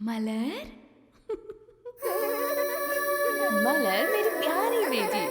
मलर मलर मेरी प्यारी बेटी।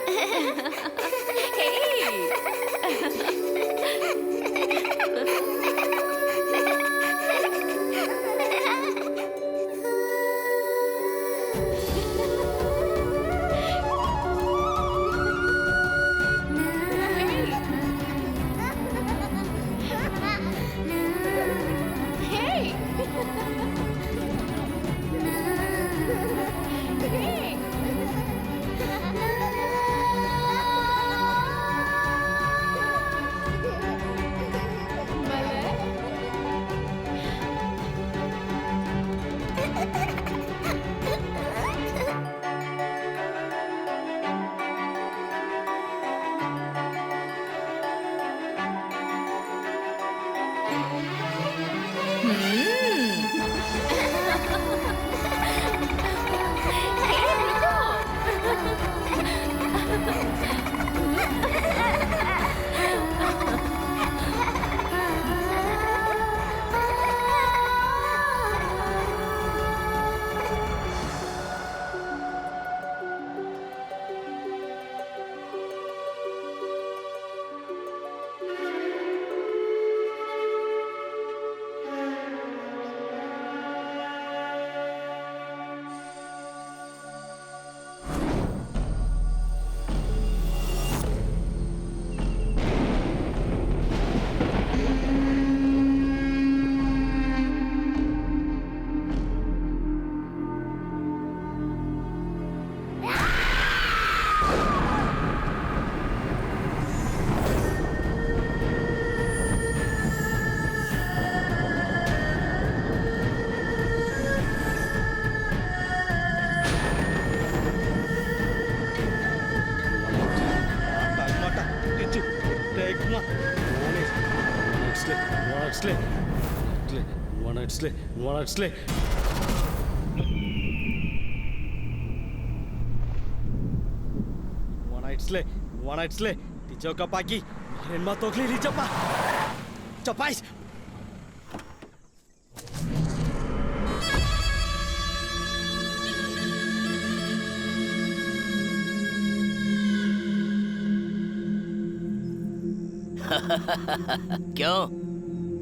क्यों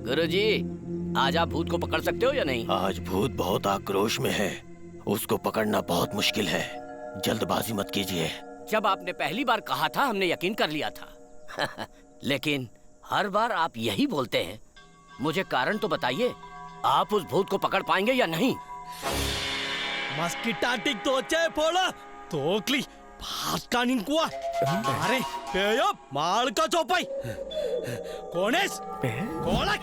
गुरुजी, आज आप भूत को पकड़ सकते हो या नहीं? आज भूत बहुत आक्रोश में है, उसको पकड़ना बहुत मुश्किल है। जल्दबाजी मत कीजिए। जब आपने पहली बार कहा था हमने यकीन कर लिया था। लेकिन हर बार आप यही बोलते हैं। मुझे कारण तो बताइए, आप उस भूत को पकड़ पाएंगे या नहीं? मस्किटाटिक तो अच्छे पोला तोकली भास्कानिन कुआ अरे पेयब माल का चौपाई कौनेस कोलक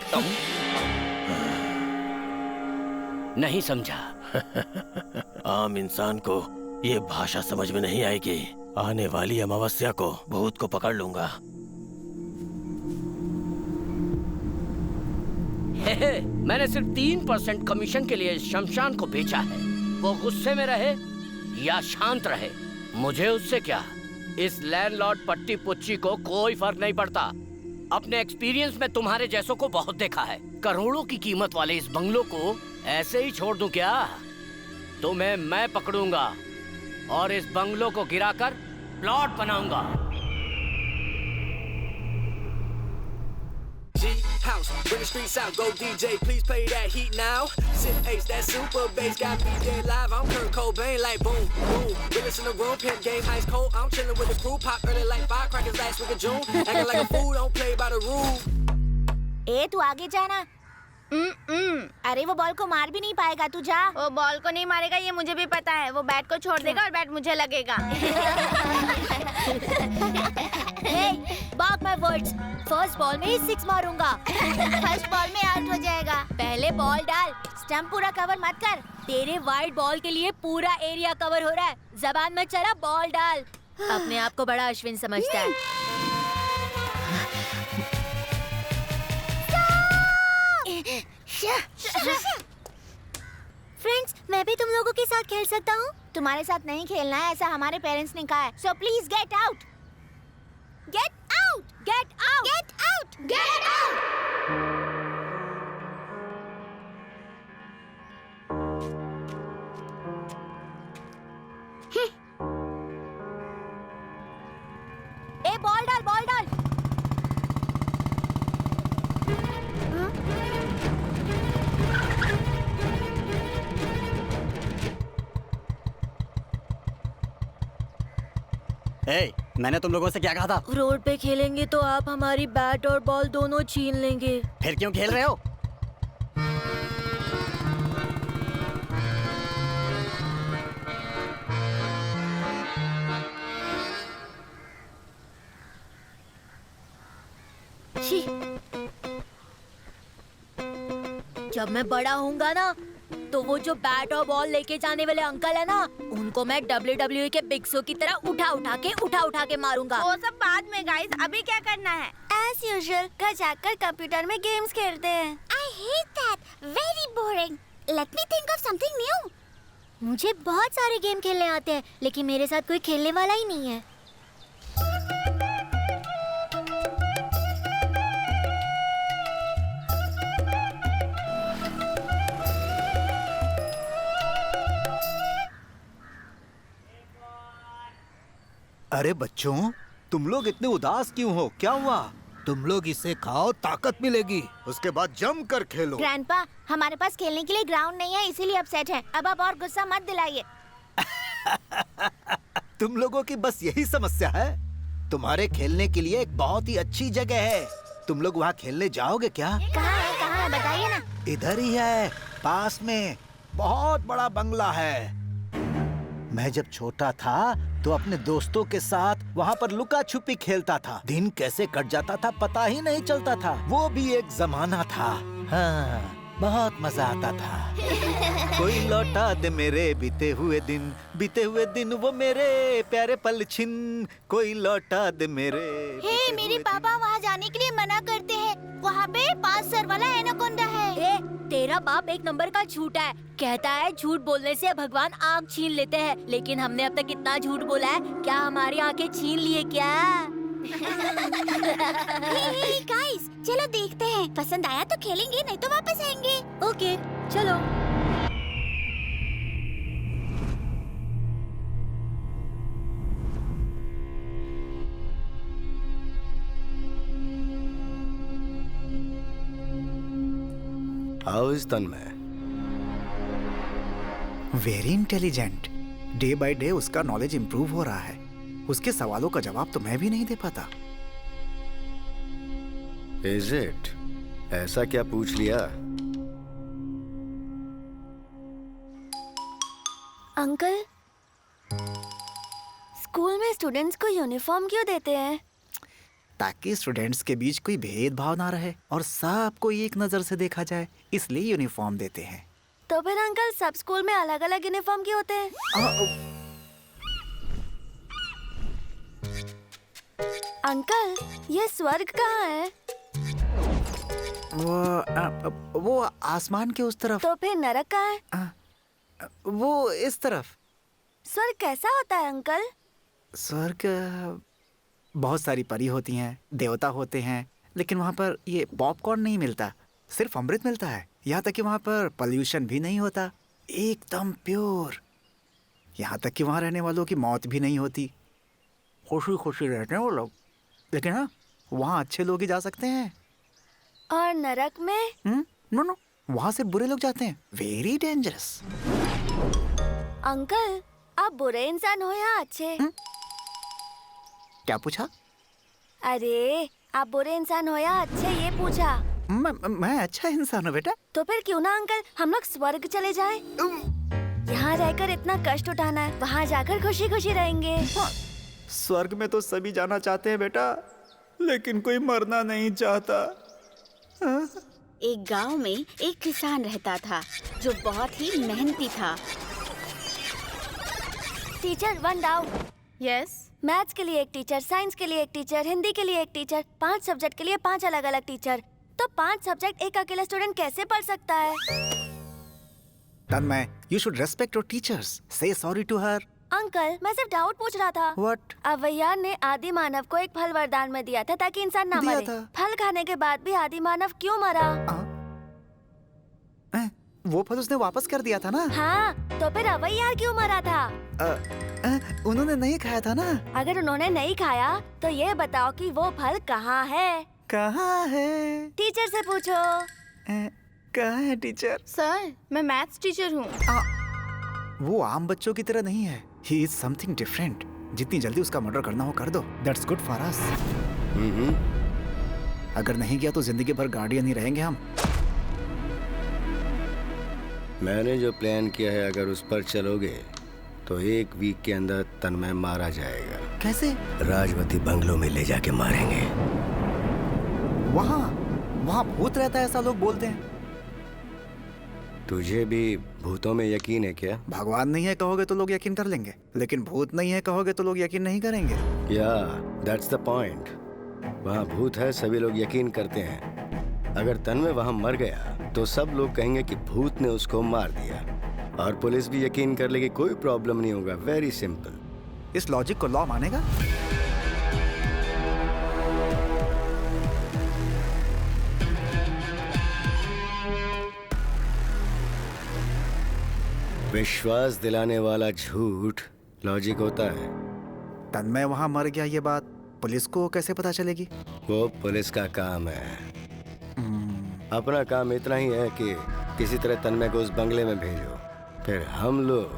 नहीं समझा। आम इंसान को ये भाषा समझ में नहीं आएगी। आने वाली अमावस्या को भूत को पकड़ लूंगा। मैंने सिर्फ 3% कमीशन के लिए शमशान को बेचा है। वो गुस्से में रहे या शांत रहे, मुझे उससे क्या। इस लैंडलॉर्ड पट्टी पुच्ची को कोई फर्क नहीं पड़ता। अपने एक्सपीरियंस में तुम्हारे जैसों को बहुत देखा है। करोड़ों की कीमत वाले इस बंगलों को ऐसे ही छोड़ दूं क्या? तुम्हें मैं पकड़ूंगा और इस बंगलों को गिराकर प्लॉट बनाऊंगा। House, bring the streets out, go DJ, please play that heat now. Sit ace, that super bass got me dead live. I'm Kurt Cobain, like boom, boom. Realest in the room, pimp game ice cold. I'm chilling with the crew, pop early like firecrackers last week of June. Acting like a fool, don't play by the rules. ए तू आगे जाना। अरे वो ball को मार भी नहीं पाएगा, तू जा। वो बॉल को नहीं मारेगा ये मुझे भी पता है। वो बैट को छोड़ देगा और बैट मुझे लगेगा। बाक माय वर्ड्स, फर्स्ट बॉल में ही 6 मारूंगा। फर्स्ट बॉल में आउट हो जाएगा। पहले बॉल डाल, स्टंप पूरा कवर मत कर। तेरे वाइड बॉल के लिए पूरा एरिया कवर हो रहा है। जबान में चला, बॉल डाल। अपने आप को बड़ा अश्विन समझता है। फ्रेंड्स, मैं भी तुम लोगों के साथ खेल सकता हूँ? तुम्हारे साथ नहीं खेलना है, ऐसा हमारे पेरेंट्स ने कहा है। So please get out. Get out, get out, get out, get out. ए, मैंने तुम लोगों से क्या कहा था? रोड पे खेलेंगे तो आप हमारी बैट और बॉल दोनों छीन लेंगे। फिर क्यों खेल रहे हो? छी। जब मैं बड़ा होऊंगा ना तो वो जो बैट और बॉल लेके जाने वाले अंकल है ना, उनको मैं WWE के बिग शो की तरह उठा के मारूंगा। वो सब बाद में गाइस, अभी क्या करना है? As usual, घर जाकर कंप्यूटर में गेम्स खेलते हैं। I hate that. Very boring. Let me think of something new. मुझे बहुत सारे गेम खेलने आते हैं, लेकिन मेरे साथ कोई खेलने वाला ही नहीं है। अरे बच्चों, तुम लोग इतने उदास क्यों हो? क्या हुआ? तुम लोग इसे खाओ, ताकत मिलेगी। उसके बाद जम कर खेलो। ग्रैंडपा, हमारे पास खेलने के लिए ग्राउंड नहीं है, इसीलिए अपसेट है। अब आप और गुस्सा मत दिलाइए। तुम लोगों की बस यही समस्या है। तुम्हारे खेलने के लिए एक बहुत ही अच्छी जगह है। तुम लोग वहाँ खेलने जाओगे क्या? कहाँ है बताइए ना। इधर ही है, पास में। बहुत बड़ा बंगला है। मैं जब छोटा था तो अपने दोस्तों के साथ वहाँ पर लुका छुपी खेलता था। दिन कैसे कट जाता था पता ही नहीं चलता था। वो भी एक जमाना था। हाँ, बहुत मजा आता था। कोई लौटा दे मेरे बीते हुए दिन वो मेरे प्यारे पल छिन। कोई लौटा दे मेरे। हे, मेरे पापा वहाँ जाने के लिए मना करते हैं। वहाँ पे 5 सर वाला एनाकोंडा है। तेरा बाप एक नंबर का झूठा है। कहता है झूठ बोलने से भगवान आँख छीन लेते हैं, लेकिन हमने अब तक इतना झूठ बोला है, क्या हमारी आँखें छीन लिए क्या? गाइस, चलो देखते हैं। पसंद आया तो खेलेंगे, नहीं तो वापस आएंगे। ओके, चलो। How is Tanmay? Very intelligent. Day by day उसका नॉलेज इम्प्रूव हो रहा है। उसके सवालों का जवाब तो मैं भी नहीं दे पाता। Is it? ऐसा क्या पूछ लिया? अंकल, स्कूल में स्टूडेंट्स को यूनिफॉर्म क्यों देते हैं? ताकि स्टूडेंट्स के बीच कोई भेदभाव ना रहे और सबको एक नजर से देखा जाए, इसलिए यूनिफॉर्म देते हैं। तो फिर अंकल, सब स्कूल में अलग अलग यूनिफॉर्म क्यों होते हैं? अंकल, ये स्वर्ग कहाँ है? वो आसमान के उस तरफ। तो फिर नरक कहाँ है? वो इस तरफ। स्वर्ग कैसा होता है अंकल? स्वर्ग बहुत सारी परी होती हैं, देवता होते हैं, लेकिन वहाँ पर ये पॉपकॉर्न नहीं मिलता, सिर्फ अमृत मिलता है। यहाँ तक कि वहाँ पर पोल्यूशन भी नहीं होता, एकदम प्योर। यहाँ तक कि वहाँ रहने वालों की मौत भी नहीं होती। खुशी खुशी रहते हैं वो लोग। लेकिन हाँ, वहाँ अच्छे लोग ही जा सकते हैं। और नरक में? नो, वहाँ से बुरे लोग जाते हैं। Very dangerous. अंकल, आप बुरे इंसान हो या अच्छे? क्या पूछा? अरे, आप बुरे इंसान हो या अच्छे, ये पूछा। मैं अच्छा इंसान हूँ बेटा। तो फिर क्यों ना अंकल हम लोग स्वर्ग चले जाएं? यहाँ रहकर इतना कष्ट उठाना है, वहाँ जाकर खुशी खुशी रहेंगे। स्वर्ग में तो सभी जाना चाहते हैं बेटा, लेकिन कोई मरना नहीं चाहता। एक गांव में एक किसान रहता था जो बहुत ही मेहनती था। Teacher, 1 doubt. यस। मैथ्स के लिए एक टीचर, साइंस के लिए एक टीचर, हिंदी के लिए एक टीचर, 5 सब्जेक्ट के लिए 5 अलग अलग टीचर। तो 5 सब्जेक्ट एक अकेला स्टूडेंट कैसे पढ़ सकता है? तन्मय, you should respect your teachers. Say sorry to her. Uncle, मैं सिर्फ डाउट पूछ रहा था। What? अवैयार ने आदि मानव को एक फल वरदान में दिया था ताकि इंसान ना दिया मरे। था। फल खाने के बाद भी आदि मानव क्यों मरा? वो फल उसने वापस कर दिया था ना। हाँ, तो फिर अवैयार क्यों मरा था? उन्होंने नहीं खाया था ना। अगर उन्होंने नहीं खाया तो ये बताओ कि वो फल कहाँ है? कहाँ है? टीचर से पूछो। कहाँ है टीचर? सर, मैं मैथ्स टीचर हूँ। वो आम बच्चों की तरह नहीं है। He is something different. जितनी जल्दी उसका मर्डर करना हो कर दो। That's good for us. अगर नहीं किया तो जिंदगी भर गार्डियन ही रहेंगे हम। मैंने जो प्लान किया है, अगर उस पर चलोगे तो 1 वीक के अंदर तन्मय मारा जाएगा। कैसे? राजवती बंगलों में ले जाके मारेंगे। वहाँ भूत रहता है ऐसा लोग बोलते हैं। तुझे भी भूतों में यकीन है क्या? भगवान नहीं है कहोगे तो लोग यकीन कर लेंगे, लेकिन भूत नहीं है कहोगे तो लोग यकीन नहीं करेंगे। या दैट्स द पॉइंट। वहाँ भूत है, सभी लोग यकीन करते हैं। अगर तन्मय वहाँ मर गया तो सब लोग कहेंगे कि भूत ने उसको मार दिया, और पुलिस भी यकीन कर लेगी, कोई प्रॉब्लम नहीं होगा। Very simple. इस लॉजिक को लॉ मानेगा? विश्वास दिलाने वाला झूठ लॉजिक होता है। तन्मय वहाँ मर गया ये बात पुलिस को कैसे पता चलेगी? वो पुलिस का काम है। अपना काम इतना ही है कि किसी तरह तन्मय को उस बंगले में भेजो, फिर हम लोग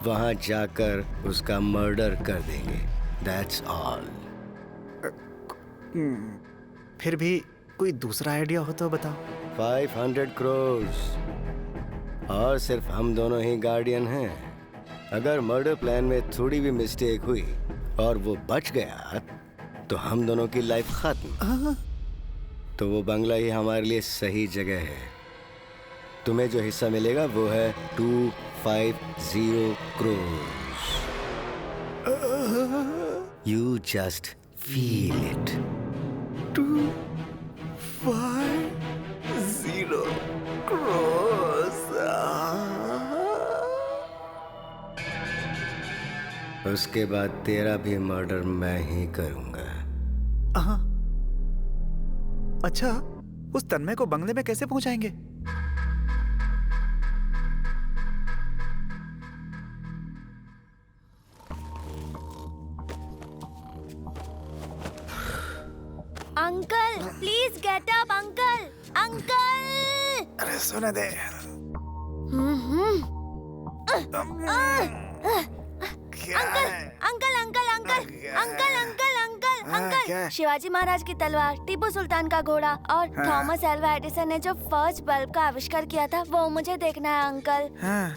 वहाँ जाकर उसका मर्डर कर देंगे। That's all. फिर भी कोई दूसरा आइडिया हो तो बताओ। 500 करोड़, और सिर्फ हम दोनों ही गार्डियन हैं। अगर मर्डर प्लान में थोड़ी भी मिस्टेक हुई और वो बच गया तो हम दोनों की लाइफ खत्म। तो वो बंगला ही हमारे लिए सही जगह है। तुम्हें जो हिस्सा मिलेगा वो है 250 crore. You just feel it. 250 crore. उसके बाद तेरा भी मर्डर मैं ही करूंगा। अच्छा, उस तन्मय को बंगले में कैसे पहुंचाएंगे? Uncle please get up. Uncle uncle. अरे सुने दे। Uncle uncle uncle uncle uncle uncle uncle uncle. Shivaji Maharaj की तलवार, टीपू सुल्तान का घोड़ा और थॉमस एल्वा एडिसन ने जो फर्स्ट बल्ब का आविष्कार किया था वो मुझे देखना है अंकल।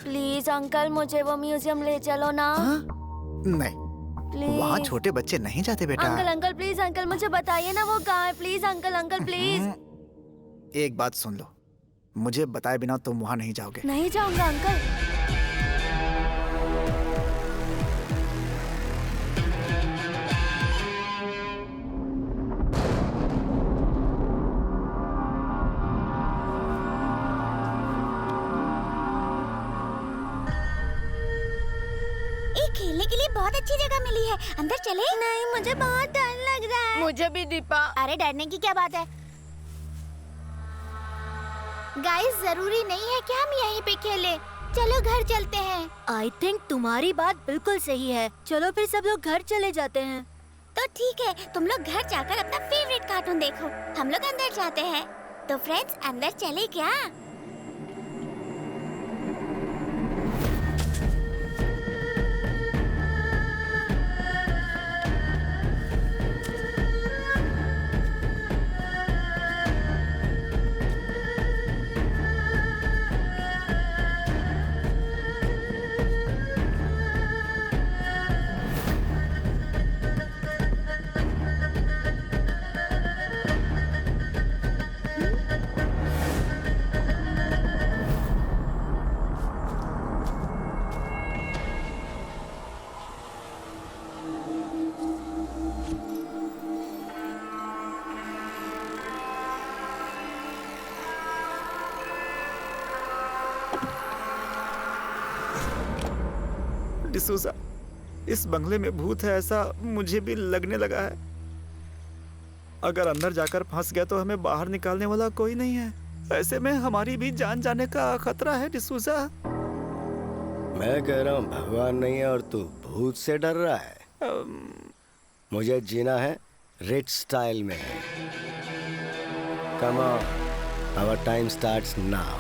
प्लीज अंकल मुझे वो म्यूजियम ले चलो ना। नहीं, वहाँ छोटे बच्चे नहीं जाते बेटा। अंकल अंकल प्लीज अंकल मुझे बताइए ना वो कहाँ है। Please uncle uncle please. एक बात सुन लो, मुझे बताए बिना तुम वहाँ नहीं जाओगे। नहीं जाऊंगा अंकल। खेलने के लिए बहुत अच्छी जगह मिली है, अंदर चले? नहीं, मुझे बहुत डर लग रहा है। मुझे भी दीपा। अरे डरने की क्या बात है? गाइस जरूरी नहीं है कि हम यहीं पे खेलें। चलो घर चलते हैं। आई थिंक तुम्हारी बात बिल्कुल सही है। चलो फिर सब लोग घर चले जाते हैं। तो ठीक है, तुम लोग घर जाकर अपना फेवरेट कार्टून देखो, हम लोग अंदर जाते हैं। तो फ्रेंड्स अंदर चले क्या? डिसूजा, इस बंगले में भूत है ऐसा मुझे भी लगने लगा है। अगर अंदर जाकर फंस गया तो हमें बाहर निकालने वाला कोई नहीं है। ऐसे में हमारी भी जान जाने का खतरा है डिसूजा। मैं कह रहा हूँ भगवान नहीं है और तू भूत से डर रहा है। मुझे जीना है रिच स्टाइल में। Come on, our time starts now.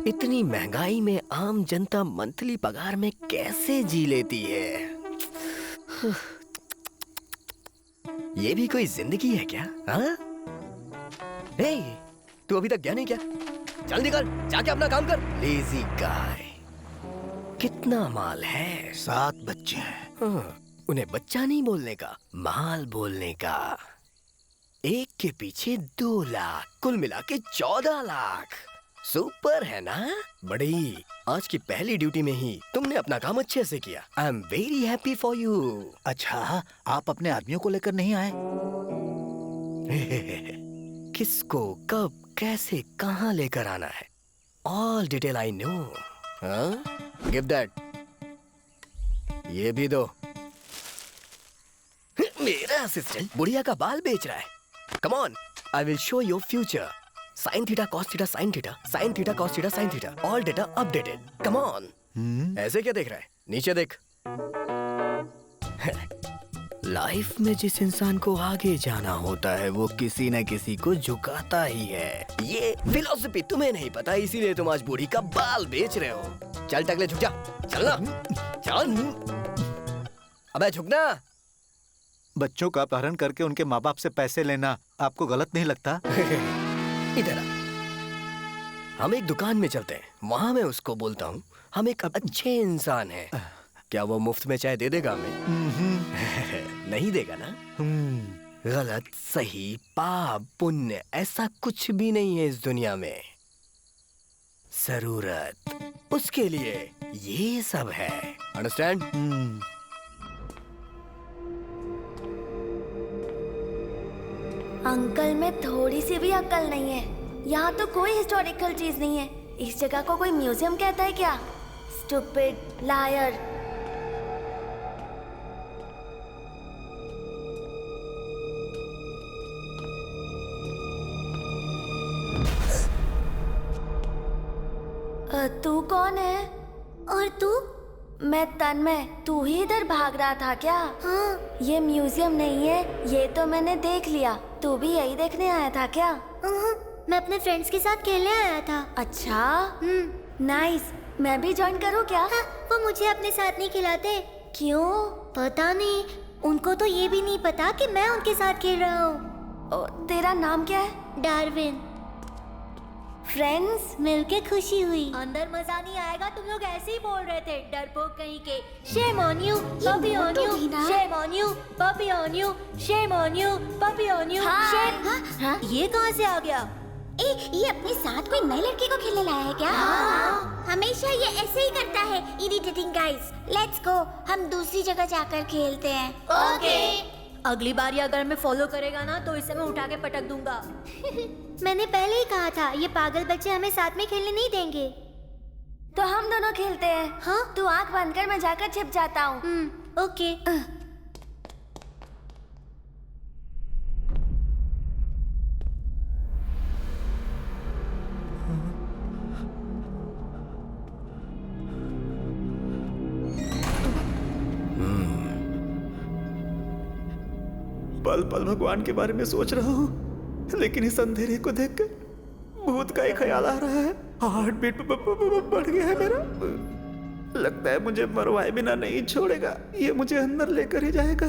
इतनी महंगाई में आम जनता मंथली पगार में कैसे जी लेती है? ये भी कोई जिंदगी है क्या? हाँ? हे, तू अभी तक गया नहीं क्या? चल निकल, जाके अपना काम कर। लेजी गाय। कितना माल है? 7 बच्चे हैं। हाँ, उन्हें बच्चा नहीं बोलने का, माल बोलने का। एक के पीछे 2 लाख, कुल मिला के 14 लाख। सुपर है ना? बड़ी, आज की पहली ड्यूटी में ही तुमने अपना काम अच्छे से किया। I am very happy for you. अच्छा, आप अपने आदमियों को लेकर नहीं आए? किसको, कब, कैसे, कहाँ लेकर आना है, all detail I know. Give that. ये भी दो। मेरा असिस्टेंट बुढ़िया का बाल बेच रहा है। Come on, I will show your future. Sine theta cos theta sine theta, sine theta cos theta sine theta, all data updated. Come on. ऐसे क्या देख रहा है? नीचे देख। लाइफ में जिस इंसान को आगे जाना होता है वो किसी न किसी को झुकाता ही है। ये फिलॉसफी तुम्हें नहीं पता, इसीलिए तुम आज बूढ़ी का बाल बेच रहे हो। चल टकले, झुक जा। चल ना, चल। अबे झुकना। बच्चों का अपहरण करके उनके माँ बाप से पैसे लेना आपको गलत नहीं लगता? इधर आ, हम एक दुकान में चलते हैं, वहाँ मैं उसको बोलता हूँ हम एक अच्छे इंसान हैं। क्या वो मुफ्त में चाय दे देगा हमें? नहीं देगा ना? गलत, सही, पाप, पुण्य, ऐसा कुछ भी नहीं है इस दुनिया में। जरूरत, उसके लिए ये सब है। अंडरस्टैंड? अंकल में थोड़ी सी भी अक्ल नहीं है। यहाँ तो कोई हिस्टोरिकल चीज नहीं है। इस जगह को कोई म्यूजियम कहता है क्या? Stupid liar. तू कौन है? और तू? मैं तन्मय। तू ही इधर भाग रहा था क्या? हाँ। ये म्यूजियम नहीं है, ये तो मैंने देख लिया। तू भी यही देखने आया था क्या? मैं अपने फ्रेंड्स के साथ खेलने आया था। अच्छा, नाइस। मैं भी ज्वाइन करूँ क्या? हाँ, वो मुझे अपने साथ नहीं खिलाते। क्यों? पता नहीं, उनको तो ये भी नहीं पता कि मैं उनके साथ खेल रहा हूँ। तेरा नाम क्या है? डार्विन। फ्रेंड्स मिलके खुशी हुई। अंदर मजा नहीं आएगा, तुम लोग ऐसे ही बोल रहे थे, डरपोक कहीं के। Shame on you, puppy on you, shame on you, puppy on you, shame on you, puppy on you, shame। हाँ? ये कहाँ से आ गया? ये अपने साथ कोई नई लड़की को खेलने लाया है क्या? हाँ। हमेशा ये ऐसे ही करता है, irritating guys। Let's go, हम दूसरी जगह जाकर खेलते हैं। ओके। अगली बार ये अगर मैं फॉलो करेगा ना तो इसे मैं उठा के पटक दूंगा। मैंने पहले ही कहा था, ये पागल बच्चे हमें साथ में खेलने नहीं देंगे। तो हम दोनों खेलते हैं। हाँ? तू आंख बंद कर, मैं जाकर छिप जाता हूँ। ओके। पल पल भगवान के बारे में सोच रहा हूँ, लेकिन इस अंधेरे को देखकर भूत का ही ख्याल आ रहा है। हार्ट बीट बढ़ गया है मेरा। लगता है मुझे मरवाए बिना नहीं छोड़ेगा, ये मुझे अंदर लेकर ही जाएगा।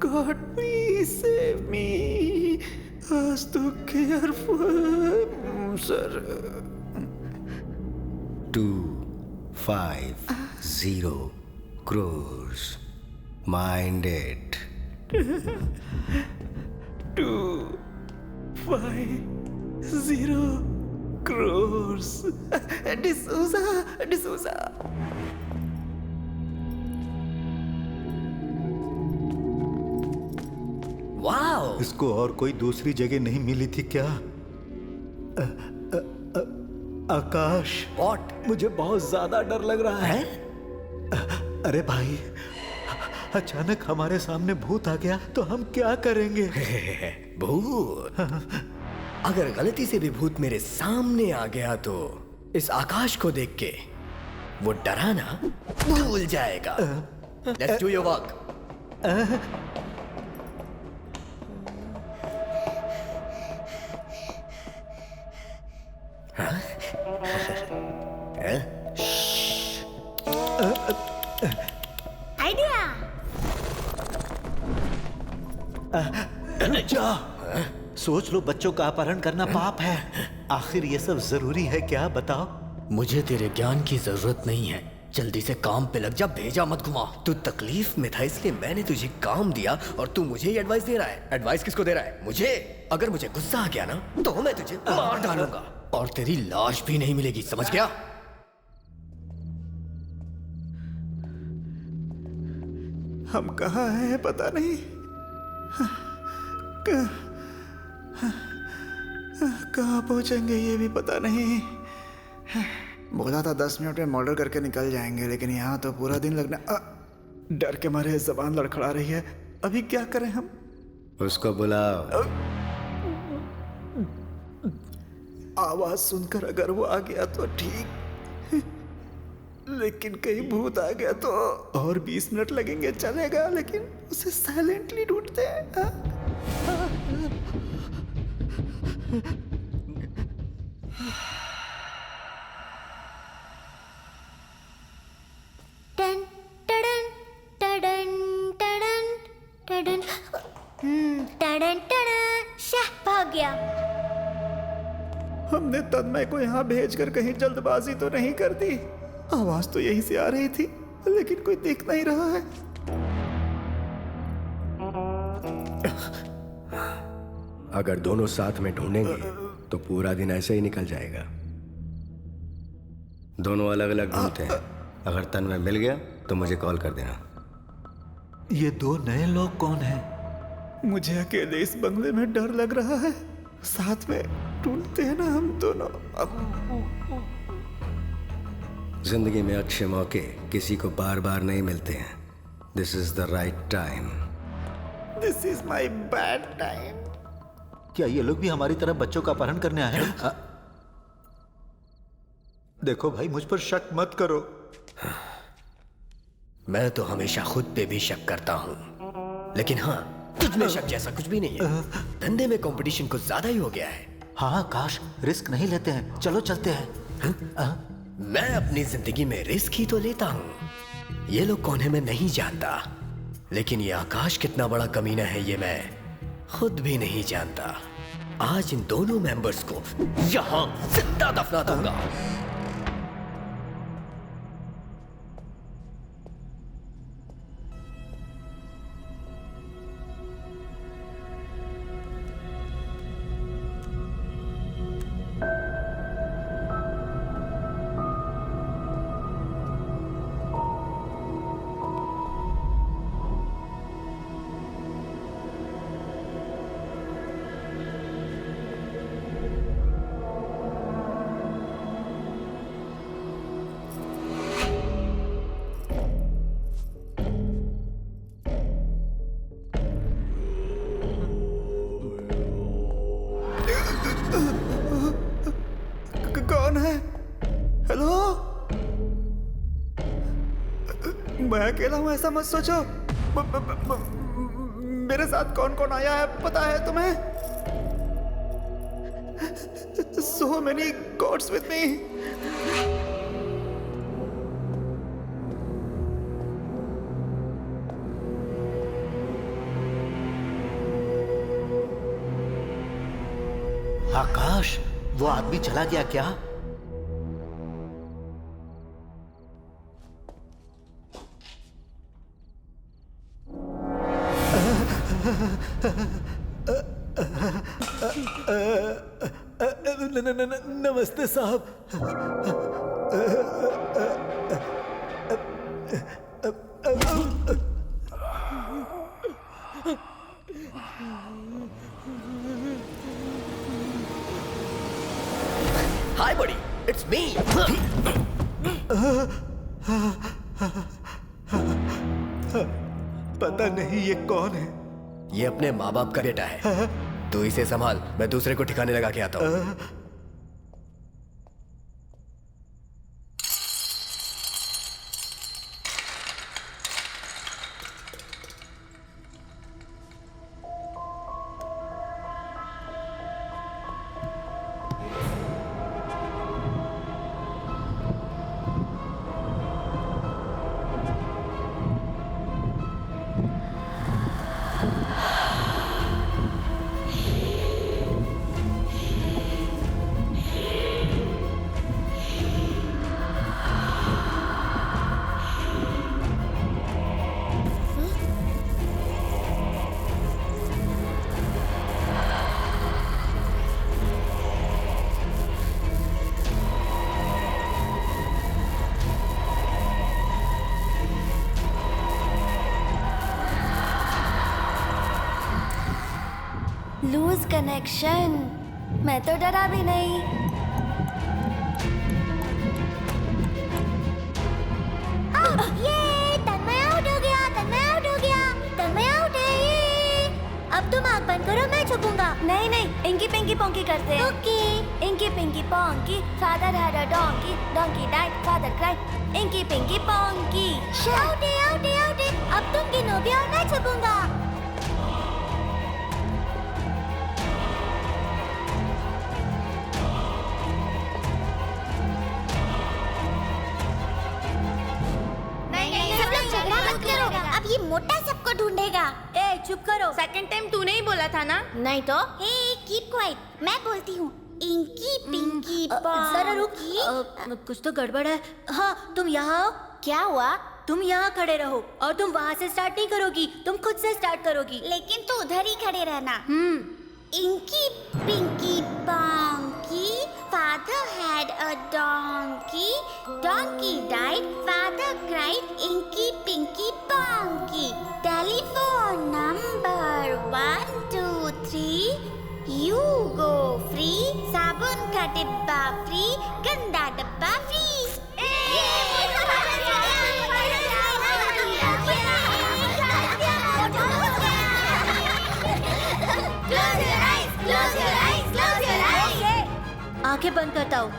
गॉड प्लीज सेव मी, आज तो careful sir. 250 crores. Mind it. 250 crores. D'Souza. Wow! इसको और कोई दूसरी जगह नहीं मिली थी क्या? आकाश, What? मुझे बहुत ज्यादा डर लग रहा है। अरे भाई, अचानक हमारे सामने भूत आ गया तो हम क्या करेंगे? भूत? अगर गलती से भी भूत मेरे सामने आ गया तो इस आकाश को देख के वो डराना भूल जाएगा। Let's do your work. Idea. जा सोच लो, बच्चों का अपहरण करना पाप है। आखिर ये सब जरूरी है क्या, बताओ? मुझे तेरे ज्ञान की जरूरत नहीं है, जल्दी से काम पे लग जा, भेजा मत घुमा। तू तकलीफ में था इसलिए मैंने तुझे काम दिया और तू मुझे ही एडवाइस दे रहा है। एडवाइस किसको दे रहा है? मुझे। अगर मुझे गुस्सा आ गया ना तो मैं तुझे मार डालूंगा और तेरी लाश भी नहीं मिलेगी, समझ गया? हम कहाँ हैं पता नहीं। कहाँ पहुंचेंगे ये भी पता नहीं। बोला था 10 मिनट में मर्डर करके निकल जाएंगे, लेकिन यहाँ तो पूरा दिन लगना। डर के मारे जबान लड़खड़ा रही है। अभी क्या करें हम? उसको बुलाओ। आवाज सुनकर अगर वो आ गया तो ठीक, लेकिन कहीं भूत आ गया तो और 20 मिनट लगेंगे। चलेगा, लेकिन उसे साइलेंटली ढूंढते हैं। टन टडन टडन टडन टडन। टडन टडन। शाह, भाग गया। हमने तन्मय को यहाँ भेजकर कहीं जल्दबाजी तो नहीं कर दी? आवाज तो यहीं से आ रही थी, लेकिन कोई दिख नहीं रहा है। अगर दोनों साथ में ढूंढेंगे तो पूरा दिन ऐसे ही निकल जाएगा। दोनों अलग अलग ढूंढते हैं। अगर तन्मय मिल गया तो मुझे कॉल कर देना। ये दो नए लोग कौन हैं? मुझे अकेले इस बंगले में डर लग रहा है। साथ में ढूंढते हैं ना हम दोनों। जिंदगी में अच्छे मौके किसी को बार बार नहीं मिलते हैं। This is the right time. This is my bad time. क्या ये लोग भी हमारी तरह बच्चों का अपहरण करने आए हैं? देखो भाई, मुझ पर शक मत करो। मैं तो हमेशा खुद पे भी शक करता हूँ, लेकिन हाँ, तुझ में शक जैसा कुछ भी नहीं है। धंधे में कंपटीशन कुछ ज्यादा ही हो गया है। हाँ काश, रिस्क नहीं लेते हैं। चलो चलते हैं। मैं अपनी जिंदगी में रिस्क ही तो लेता हूँ। ये लोग कौन है मैं नहीं जानता, लेकिन ये आकाश कितना बड़ा कमीना है ये मैं खुद भी नहीं जानता। आज इन दोनों मेंबर्स को यहाँ जिंदा दफना दूंगा। कौन है? हेलो? मैं अकेला हूँ ऐसा मत सोचो। मेरे साथ कौन कौन आया है पता है तुम्हें? So many gods with me. आकाश, वो आदमी चला गया क्या? नमस्ते साहब। Hi buddy, it's me. पता नहीं ये कौन है। ये अपने माँ बाप का बेटा है। तू इसे संभाल, मैं दूसरे को ठिकाने लगा के आता हूँ। Loose connection. मैं तो डरा भी नहीं। ये तन्मय आउट हो गया, तन्मय आउट हो गया, तन्मय आउट है ये। अब तुम आँख बंद करो, मैं छुपूंगा। नहीं नहीं, इंकी पिंकी पोंकी करते हैं। Okay. Inky pinky ponky, father had a donkey, donkey died, father cried, inky pinky ponky. Out है, आउट है, आउट है। अब तुम गिनो भी और मैं छुपूंगा। अब ये मोटा सबको ढूंढेगा। ए चुप करो। सेकंड टाइम तूने ही बोला था ना। नहीं तो। हे कीप क्वाइट। मैं बोलती हूँ इंकी पिंकी जरा रुक। कुछ तो गड़बड़ है। हाँ तुम यहाँ आओ। क्या हुआ? तुम यहाँ खड़े रहो और तुम वहाँ से स्टार्ट नहीं करोगी, तुम खुद से स्टार्ट करोगी। लेकिन तू उधर ही खड़े रहना। Inky pinky ponky, father had a donkey, donkey died, father cried, inky pinky ponky. Telephone number 1 2 3, you go free, साबुन का डिब्बा फ्री, गंदा डब्बा फ्री। आंखें बंद करता हूँ।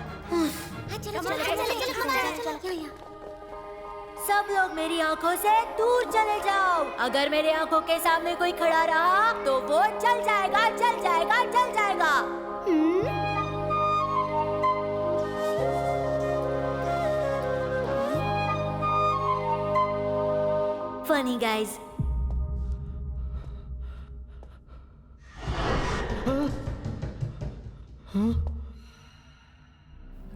सब लोग मेरी आंखों से दूर चले जाओ। अगर मेरे आंखों के सामने कोई खड़ा रहा तो वो चल जाएगा, चल जाएगा, चल जाएगा। Funny guys.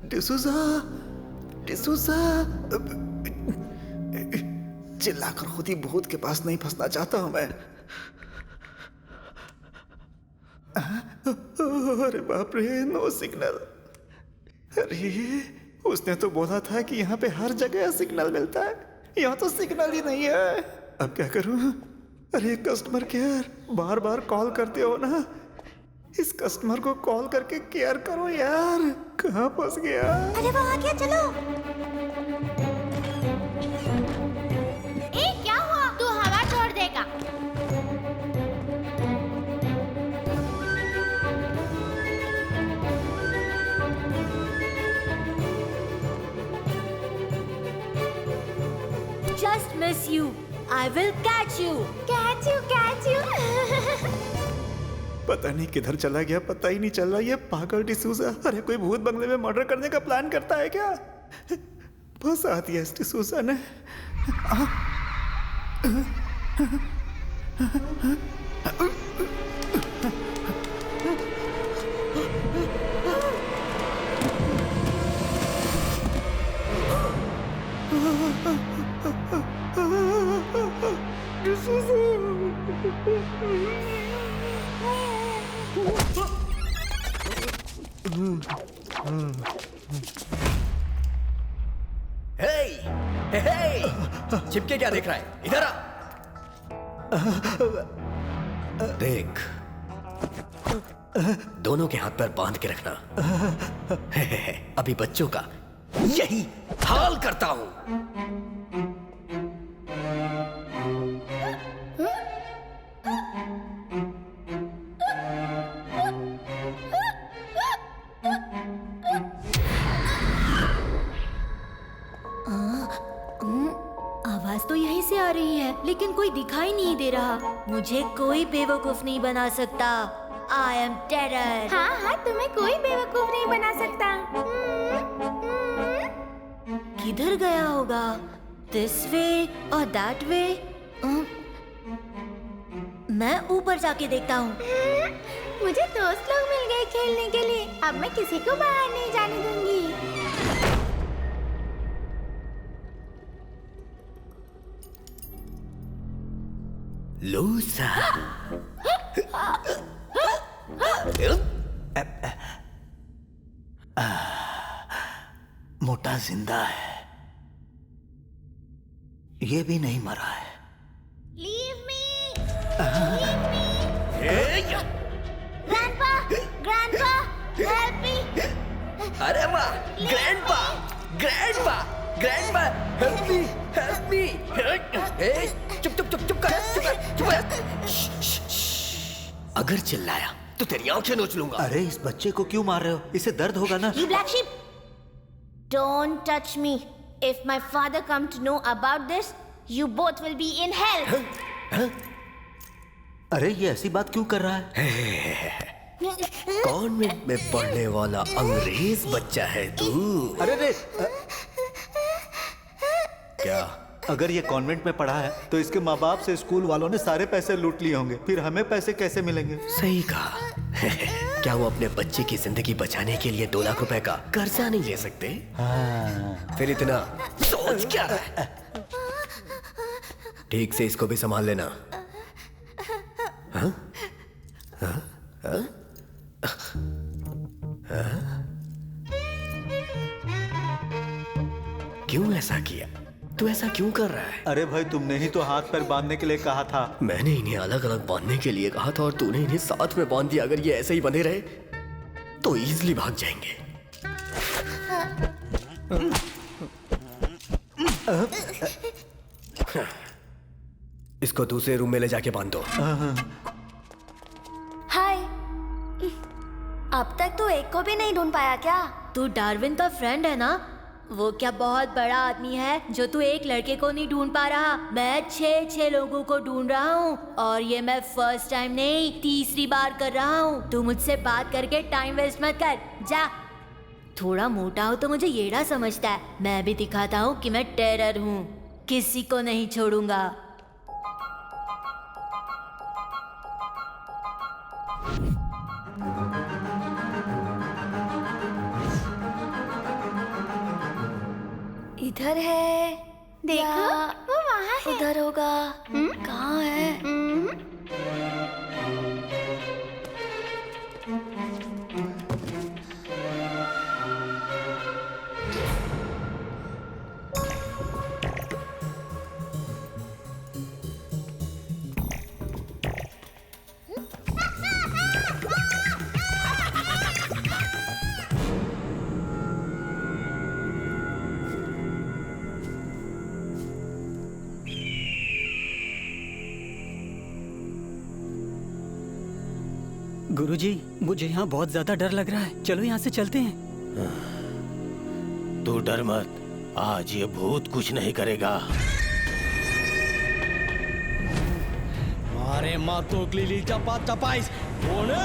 डिसूजा, डिसूजा। चिल्लाकर खुद ही भूत के पास नहीं फंसना चाहता हूं मैं। अरे बाप रे, नो सिग्नल। अरे उसने तो बोला था कि यहाँ पे हर जगह सिग्नल मिलता है, यहाँ तो सिग्नल ही नहीं है। अब क्या करूं? अरे कस्टमर केयर, बार बार कॉल करते हो ना, इस कस्टमर को कॉल करके केयर करो यार। कहाँ फंस गया? अरे वो आ गया, चलो। ए क्या हुआ? तू हवा छोड़ देगा। Just miss you. I will catch you. Catch you, catch you. पता नहीं किधर चला गया, पता ही नहीं चल रहा। ये पागल डिसूजा। अरे कोई भूत बंगले में मर्डर करने का प्लान करता है क्या? फंसा दिया इस डिसूजा ने। चिपके क्या देख रहा है? इधर आ। देख, दोनों के हाथ पैर बांध के रखना। अभी बच्चों का यही हाल करता हूं। आवाज तो यहीं से आ रही है, लेकिन कोई दिखाई नहीं दे रहा। मुझे कोई बेवकूफ नहीं बना सकता। I am terror. हाँ हाँ, तुम्हें कोई बेवकूफ नहीं बना सकता। किधर गया होगा? This way और that way? मैं ऊपर जाके देखता हूँ। मुझे दोस्त लोग मिल गए खेलने के लिए। अब मैं किसी को बाहर नहीं जाने दूंगी। लूसा। मोटा जिंदा है, ये भी नहीं मरा है। Leave me! अरे वाह, grandpa, grandpa, grandpa, help me, help me. ए, चुप चुप चुप चुप कर, चुप कर, चुप कर। अगर चिल्लाया तो तेरी आंखें नोच लूंगा। अरे इस बच्चे को क्यों मार रहे हो? इसे दर्द होगा ना। You black sheep! Don't touch me. If my father come to know about this, you both will be in hell. अरे ये ऐसी बात क्यों कर रहा है? कॉन्वेंट में पढ़ने वाला अंग्रेज बच्चा है तू। अरे रे क्या? अगर ये कॉन्वेंट में पढ़ा है तो इसके माँ बाप से स्कूल वालों ने सारे पैसे लूट लिए होंगे, फिर हमें पैसे कैसे मिलेंगे? सही कहा। क्या वो अपने बच्चे की जिंदगी बचाने के लिए 2 लाख रुपए का कर्जा नहीं ले सकते? हाँ। फिर इतना सोच क्या रहा है? ठीक से इसको भी संभाल लेना। हाँ? हाँ? हाँ? हाँ? क्यों ऐसा किया? तू ऐसा क्यों कर रहा है? अरे भाई तुमने ही तो हाथ पैर बांधने के लिए कहा था। मैंने इन्हें अलग अलग बांधने के लिए कहा था और तूने इन्हें साथ में बांध दिया। अगर ये ऐसे ही बंधे रहे तो इजीली भाग जाएंगे। इसको दूसरे रूम में ले जाके बांध दो। हाय। अब तक तो एक को भी नहीं ढूंढ पाया क्या? तू डार्विन का फ्रेंड है ना? वो क्या बहुत बड़ा आदमी है जो तू एक लड़के को नहीं ढूंढ पा रहा? मैं 6 लोगों को ढूंढ रहा हूँ और ये मैं फर्स्ट टाइम नहीं, तीसरी बार कर रहा हूँ। तू मुझसे बात करके टाइम वेस्ट मत कर, जा। थोड़ा मोटा हो तो मुझे येड़ा समझता है। मैं भी दिखाता हूँ कि मैं टेरर हूँ, किसी को नहीं छोड़ूंगा। इधर है। देखो वो वहाँ है। उधर होगा। कहाँ है? गुरुजी, मुझे यहाँ बहुत ज्यादा डर लग रहा है। चलो यहाँ से चलते हैं। तू डर मत, आज ये भूत कुछ नहीं करेगा। मारे मातो क्लीली चपा चपाइस बोले।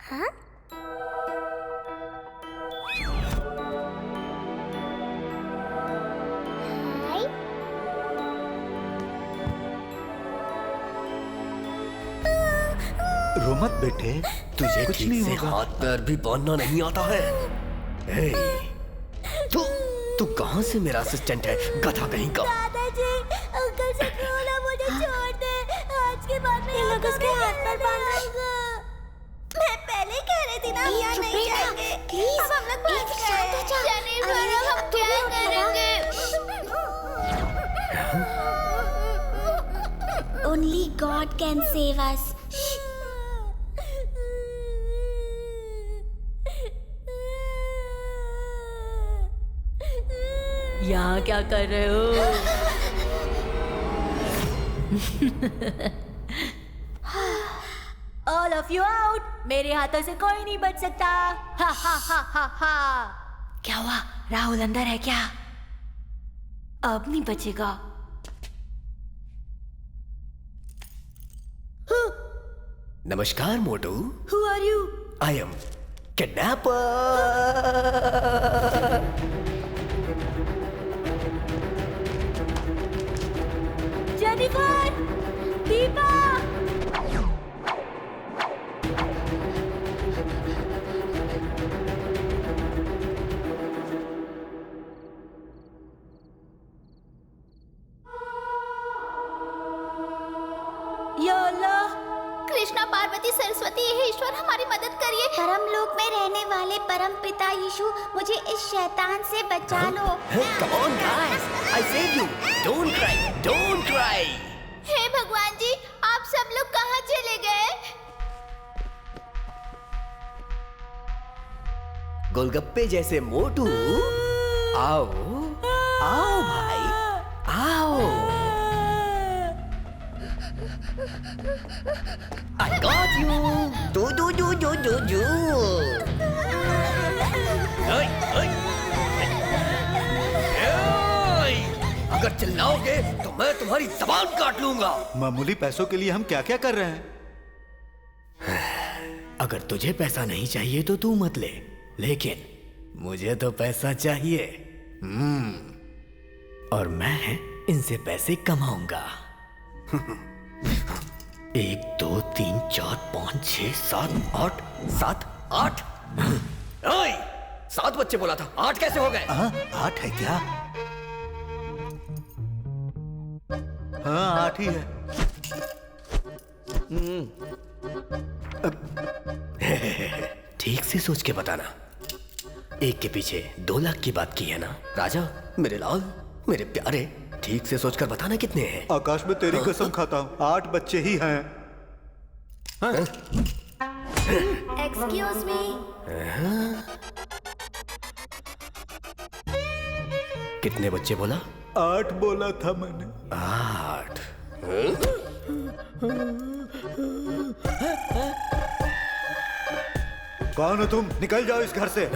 हाँ? रो मत बेटे, तुझे कुछ ठीक नहीं से होगा। हाथ पैर भी बांधना नहीं आता है। हे, तू कहाँ से मेरा असिस्टेंट है, गधा कहीं का? दादाजी, अंकल से बोला मुझे छोड़ दे। आज के बाद मैं लोग उसके हाथ पर बांधूंगा। मैं पहले ही कह रही थी ना, यहाँ नहीं जाएंगे। प्लीज, अब हम लोग फंस गए। जेनिफर, अब हम क्या करेंगे? Only God can save us. यहाँ क्या कर रहे हो? All of you out! मेरे हाथों से कोई नहीं बच सकता। हा हा हा हा हा। क्या हुआ? राहुल अंदर है क्या? अब नहीं बचेगा। नमस्कार मोटू। Who are you? I am kidnapper. Jennifer, Deepa. Krishna Parvati की सरस्वती हे ईश्वर हमारी मदद करिए। परम लोक में रहने वाले परम पिता यीशु मुझे इस शैतान से बचा लो। Come on guys, I save you. Don't cry, don't cry. हे भगवान जी, आप सब लोग कहाँ चले गए? गोलगप्पे जैसे मोटू, आओ आओ भाई आओ। I got you. Do. ओए, ओए। ओए, अगर चिल्लाओगे तो मैं तुम्हारी जबान काट लूंगा। मामूली पैसों के लिए हम क्या क्या कर रहे हैं? अगर तुझे पैसा नहीं चाहिए तो तू मत ले, लेकिन मुझे तो पैसा चाहिए। और मैं इनसे पैसे कमाऊंगा। 1 2 3 4 5 6 7 8 7 8। ओए, 7 बच्चे बोला था, 8 कैसे हो गए? 8 है क्या? हाँ 8 ही है। ठीक से सोच के बताना। एक के पीछे 2 लाख की बात की है ना राजा? मेरे लाल, मेरे प्यारे, ठीक से सोचकर बताना कितने हैं? आकाश में तेरी कसम खाता हूँ 8 बच्चे ही हैं। Excuse me. कितने बच्चे बोला? 8 बोला था मैंने। 8। कौन हो तुम? निकल जाओ इस घर से।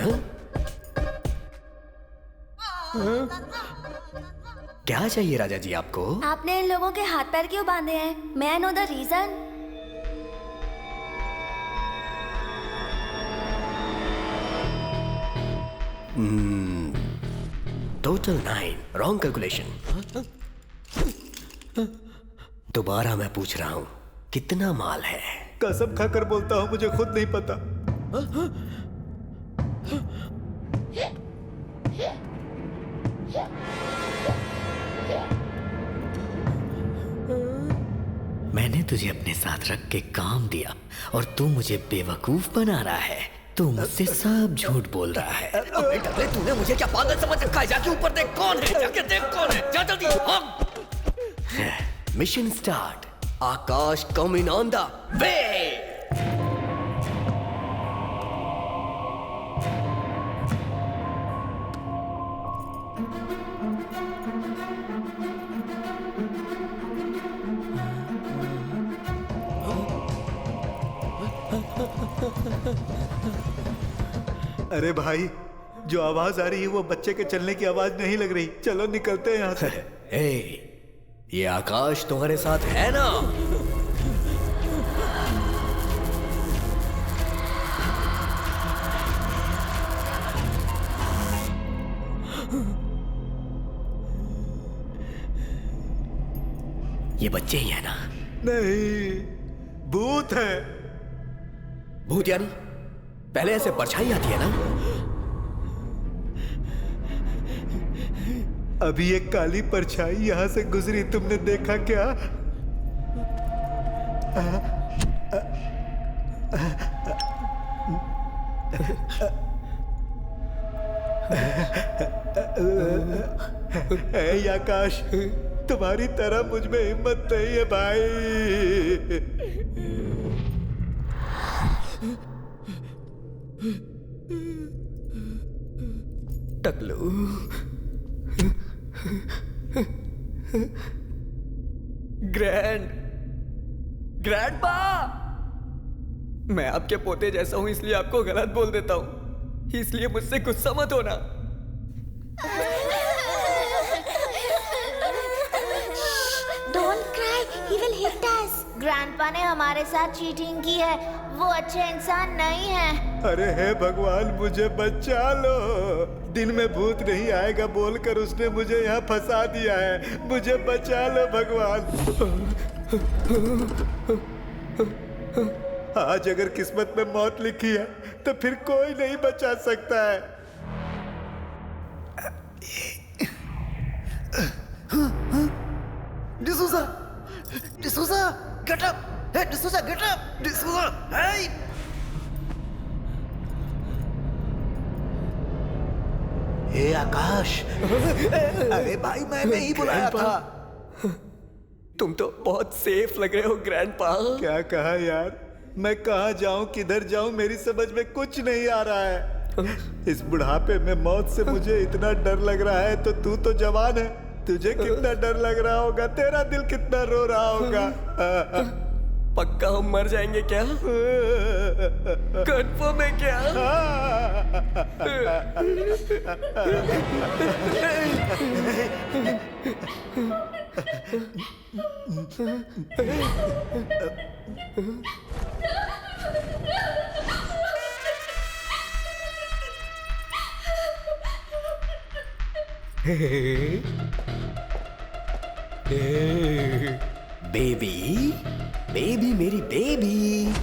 क्या चाहिए राजा जी आपको? आपने इन लोगों के हाथ पैर क्यों बांधे हैं? May I know the reason? Total 9, wrong calculation. दोबारा मैं पूछ रहा हूँ, कितना माल है? कसम खाकर बोलता हूँ मुझे खुद नहीं पता। मैंने तुझे अपने साथ रख के काम दिया और तू मुझे बेवकूफ बना रहा है। तू मुझसे सब झूठ बोल रहा है। अबे टकले, तूने मुझे क्या पागल समझ रखा है? जाके ऊपर देख कौन है, जाके देख कौन है, जा जल्दी भाग। Mission start. Akash coming on the way. अरे भाई, जो आवाज आ रही है वो बच्चे के चलने की आवाज नहीं लग रही। चलो निकलते हैं यहाँ से। ये आकाश तुम्हारे साथ है ना? ये बच्चे ही है ना? नहीं, भूत है। भूत यानी पहले ऐसे परछाई आती है ना? अभी एक काली परछाई यहाँ से गुजरी, तुमने देखा क्या? हे आकाश, तुम्हारी तरह मुझ में हिम्मत नहीं है भाई। टकलू, ग्रैंडपा, मैं आपके पोते जैसा हूं इसलिए आपको गलत बोल देता हूं, इसलिए मुझसे गुस्सा मत होना। Don't cry, he will hit us. Grandpa ने हमारे साथ चीटिंग की है, वो अच्छे इंसान नहीं है। अरे हे भगवान, मुझे बचा लो। दिन में भूत नहीं आएगा बोलकर उसने मुझे यहाँ फंसा दिया है। मुझे बचा लो भगवान। आज अगर किस्मत में मौत लिखी है तो फिर कोई नहीं बचा सकता है। D'Souza, D'Souza, get up! Hey, D'Souza, get up! D'Souza! आकाश। अरे भाई मैंने ही बुलाया था। तुम तो बहुत सेफ लग रहे हो ग्रैंडपा। क्या कहा यार? मैं कहाँ जाऊं, किधर जाऊं, मेरी समझ में कुछ नहीं आ रहा है। इस बुढ़ापे में मौत से मुझे इतना डर लग रहा है, तो तू तो जवान है, तुझे कितना डर लग रहा होगा, तेरा दिल कितना रो रहा होगा। पक्का हम मर जाएंगे क्या? कंफर्म है क्या? बेबी, बेबी मेरी बेबी,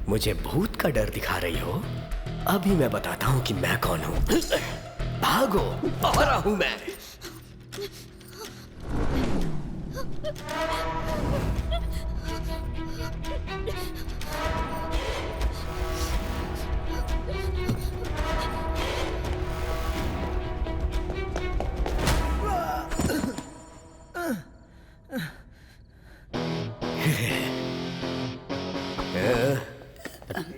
मुझे भूत का डर दिखा रही हो? अभी मैं बताता हूँ कि मैं कौन हूँ। भागो, आ रहा हूँ मैं।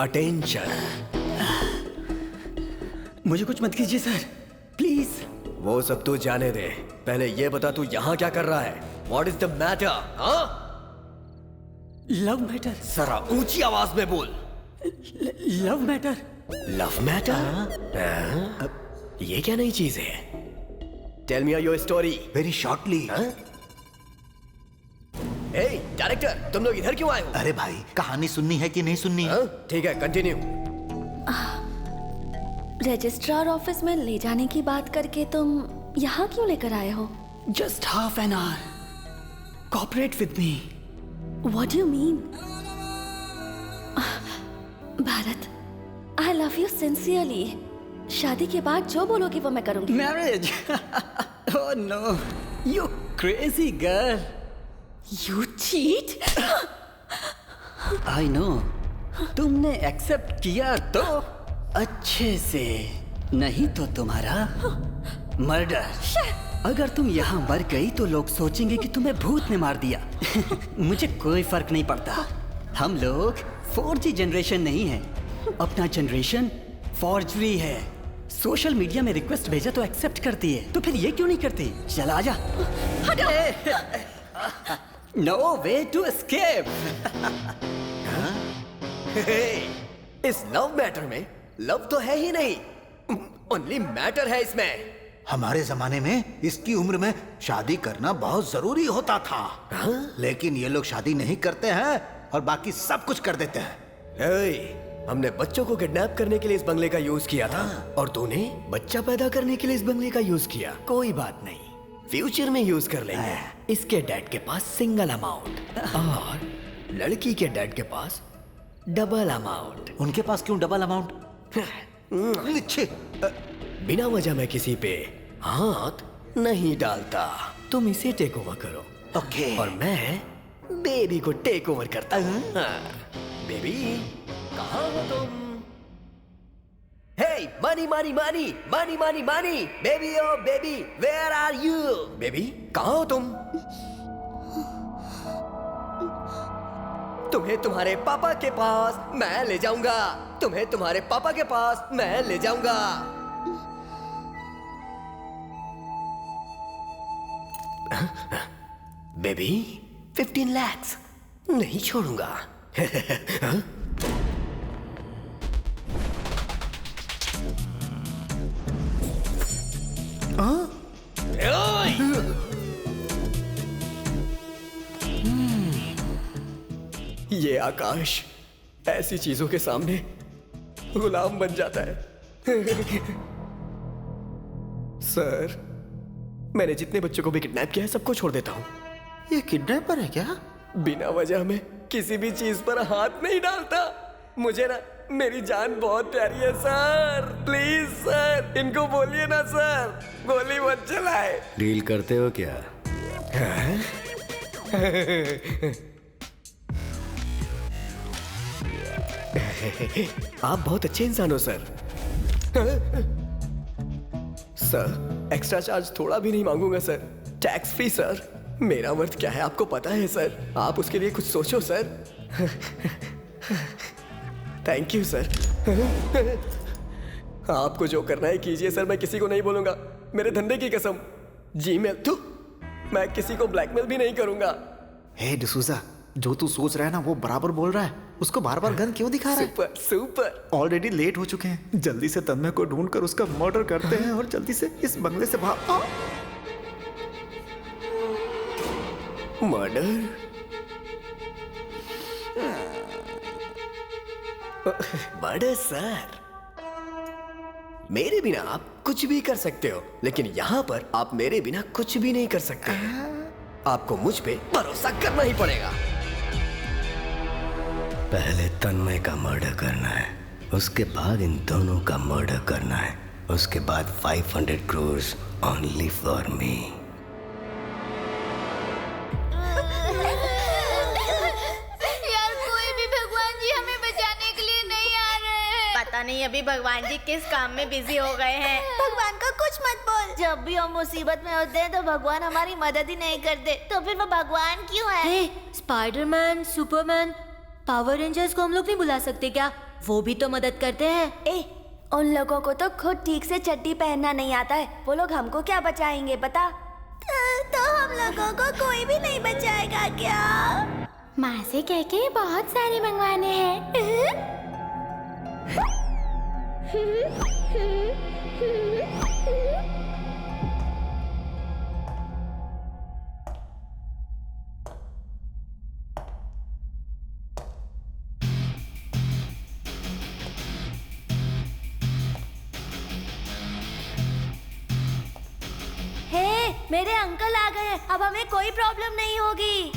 अटेंशन। मुझे कुछ मत कीजिए सर, प्लीज। वो सब तू जाने दे, पहले ये बता तू यहाँ क्या कर रहा है? What is the matter? हाँ? Love matter. जरा ऊंची आवाज में बोल। Love matter. Love matter? ये क्या नई चीज है? Tell me your story. Very shortly. Director, तुम लोग इधर क्यों आए हो? अरे भाई, कहानी सुननी है कि नहीं सुननी है? ठीक है, कंटिन्यू। रजिस्ट्रार ऑफिस में ले जाने की बात करके तुम यहाँ क्यों लेकर आए हो? Just half an hour. Cooperate with me. What do you mean? Bharat, I love you sincerely. शादी के बाद जो बोलोगी वो मैं करूंगी। Marriage? Oh no, you crazy girl. You cheat? I know. तुमने एक्सेप्ट किया तो अच्छे से, नहीं तो तुम्हारा मर्डर। अगर तुम यहाँ मर गई तो लोग सोचेंगे कि तुम्हें भूत ने मार दिया। मुझे कोई फर्क नहीं पड़ता। हम लोग 4G जनरेशन नहीं है, अपना जनरेशन फॉर्जरी है। सोशल मीडिया में रिक्वेस्ट भेजा तो एक्सेप्ट करती है, तो फिर ये क्यों नहीं करती? चला आजा। No way to escape. इस लव मैटर में लव तो है ही नहीं, ओनली मैटर है इसमें। हमारे जमाने में इसकी उम्र में शादी करना बहुत जरूरी होता था। लेकिन ये लोग शादी नहीं करते हैं और बाकी सब कुछ कर देते हैं। हमने बच्चों को किडनैप करने के लिए इस बंगले का यूज किया था, और तूने बच्चा पैदा करने के लिए इस बंगले का यूज किया। कोई बात नहीं, फ्यूचर में यूज कर लेंगे। इसके डैड के पास सिंगल अमाउंट और लड़की के डैड के पास डबल अमाउंट। उनके पास क्यों डबल अमाउंट? बिना वजह मैं किसी पे हाथ नहीं डालता। तुम इसे टेक ओवर करो, ओके? और मैं बेबी को टेक ओवर करता हूँ। बेबी, कहाँ हो तुम? Hey, money, money, money, money, money, money, baby, oh baby, where are you? Baby, कहाँ हो तुम? तुम्हें तुम्हारे पापा के पास मैं ले जाऊंगा। तुम्हें तुम्हारे पापा के पास मैं ले जाऊंगा। बेबी, 15 lakhs नहीं छोड़ूंगा। ये आकाश ऐसी चीजों के सामने गुलाम बन जाता है। सर, मैंने जितने बच्चों को भी किडनैप किया है सबको छोड़ देता हूँ। ये किडनैपर है क्या? बिना वजह में किसी भी चीज पर हाथ नहीं डालता। मुझे ना मेरी जान बहुत प्यारी है सर। प्लीज सर, इनको बोलिए ना सर, गोली मत चलाए। डील करते हो क्या? आप बहुत अच्छे इंसान हो सर। सर एक्स्ट्रा चार्ज थोड़ा भी नहीं मांगूंगा सर, टैक्स फ्री सर। मेरा वर्थ क्या है आपको पता है सर, आप उसके लिए कुछ सोचो सर। Thank you sir. आपको जो करना है कीजिए सर, मैं किसी को नहीं बोलूंगा, मेरे धंधे की कसम। जीमेल तू, मैं किसी को ब्लैकमेल भी नहीं करूंगा। हे डिसूजा, जो तू सोच रहा है ना वो बराबर बोल रहा है। उसको बार बार गन क्यों दिखा रहा है? Super super. ऑलरेडी लेट हो चुके हैं, जल्दी से तन्मय को ढूंढकर उसका मर्डर करते हैं और जल्दी से इस बंगले से भाग। मर्डर? मर्डर सर, मेरे बिना आप कुछ भी कर सकते हो, लेकिन यहाँ पर आप मेरे बिना कुछ भी नहीं कर सकते। आपको मुझ पे भरोसा करना ही पड़ेगा। पहले तन्मय का मर्डर करना है, उसके बाद इन दोनों का मर्डर करना है, उसके बाद 500 करोड़ ओनली फॉर मी। यार कोई भी भगवान जी हमें बचाने के लिए नहीं आ रहे हैं। पता नहीं अभी भगवान जी किस काम में बिजी हो गए हैं। भगवान का कुछ मत बोल। जब भी हम मुसीबत में होते हैं तो भगवान हमारी मदद ही नहीं करते, तो फिर वो भगवान क्यों है? स्पाइडरमैन, सुपरमैन, पावर रेंजर्स को हम लोग नहीं बुला सकते क्या? वो भी तो मदद करते हैं। उन लोगों को तो खुद ठीक से चड्डी पहनना नहीं आता है, वो लोग हमको क्या बचाएंगे बता? तो हम लोगों को कोई भी नहीं बचाएगा क्या? माँ से कह के बहुत सारे मंगवाने हैं। मेरे अंकल आ गए, अब हमें कोई प्रॉब्लम नहीं होगी।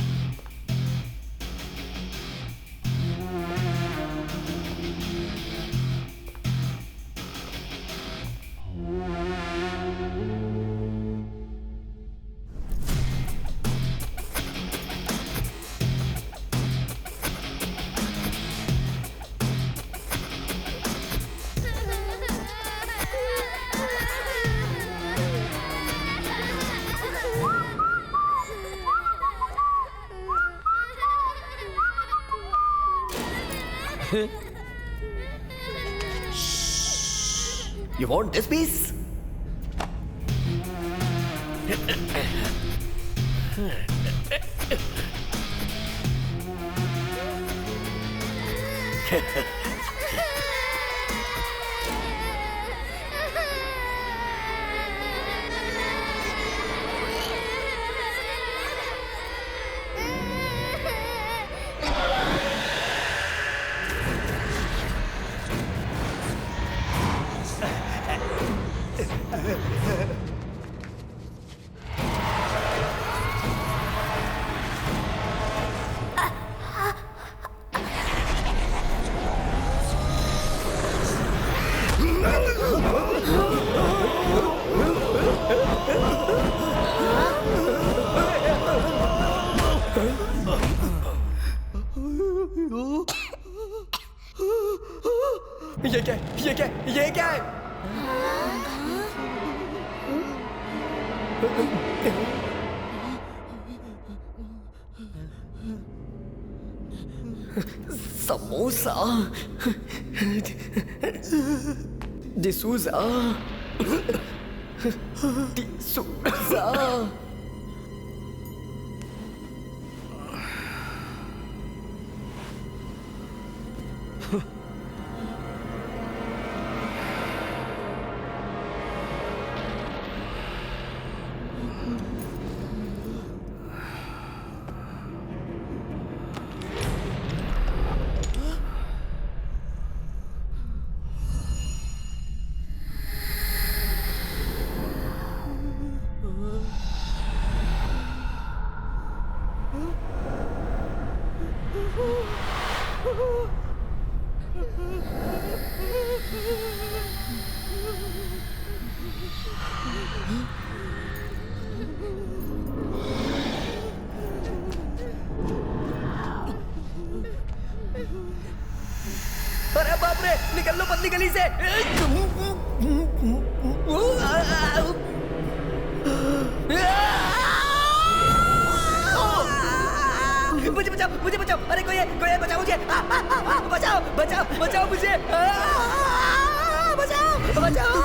You want this piece? ये क्या है? ये क्या है? ये क्या है? समोसा, डिसूजा, डिसूजा। अरे बाप रे, निकल लो पतली गली से। मुझे बचाओ, मुझे बचाओ, अरे कोई है, बचाओ मुझे, बचाओ, बचाओ, बचाओ मुझे, बचाओ, बचाओ।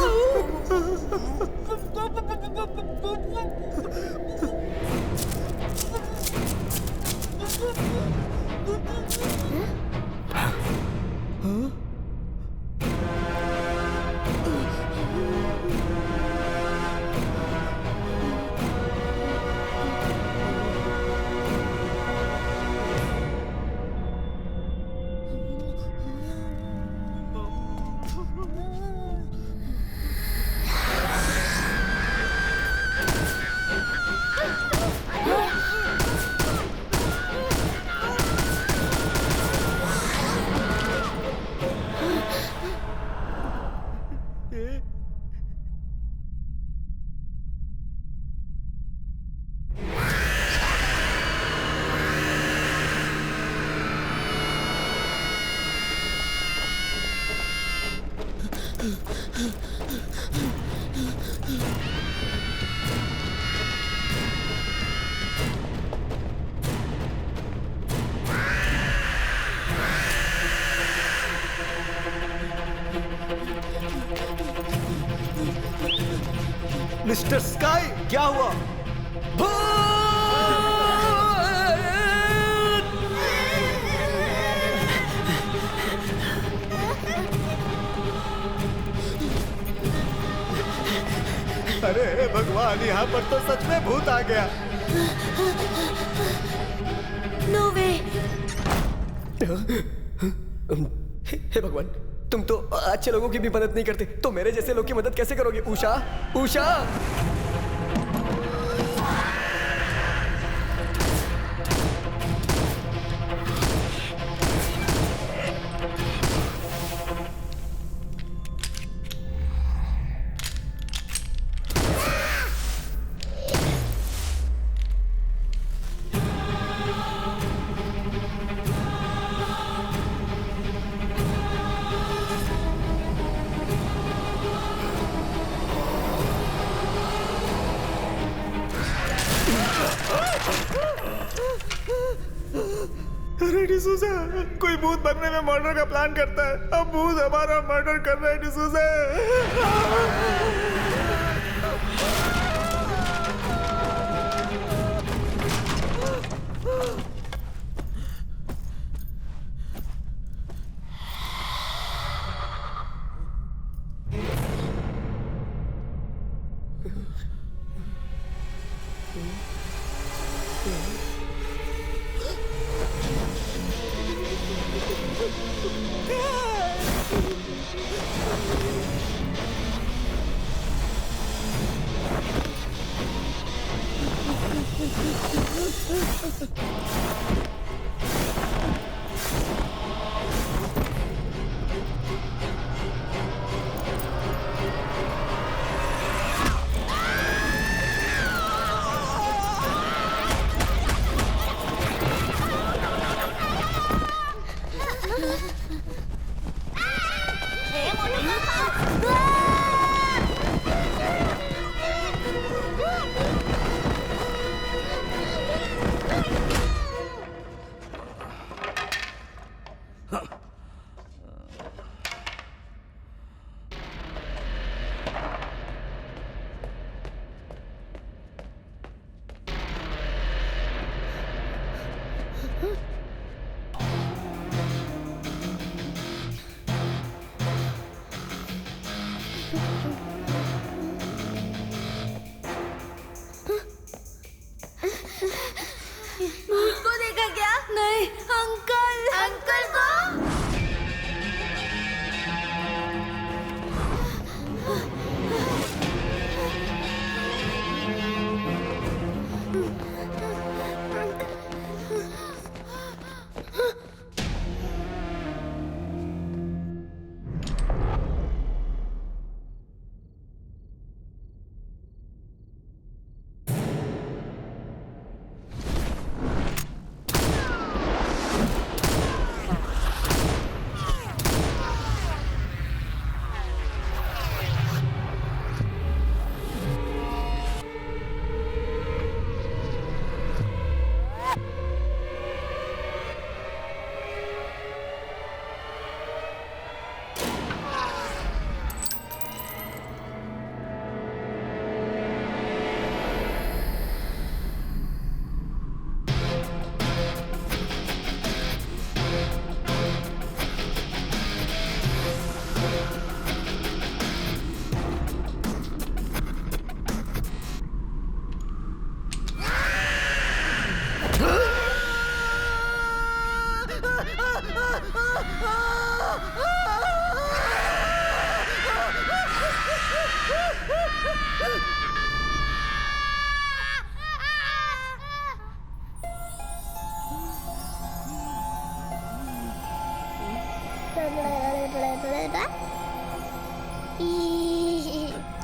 मिस्टर स्काई, क्या हुआ? अरे भगवान, यहाँ पर तो सच में भूत आ गया। नो वे। हे भगवान, तुम तो अच्छे लोगों की भी मदद नहीं करते, तो मेरे जैसे लोग की मदद कैसे करोगे? उषा, उषा। अरे डिसूजा, कोई भूत बनने में मर्डर का प्लान करता है। अब भूत हमारा मर्डर कर रहा है डिसूजा।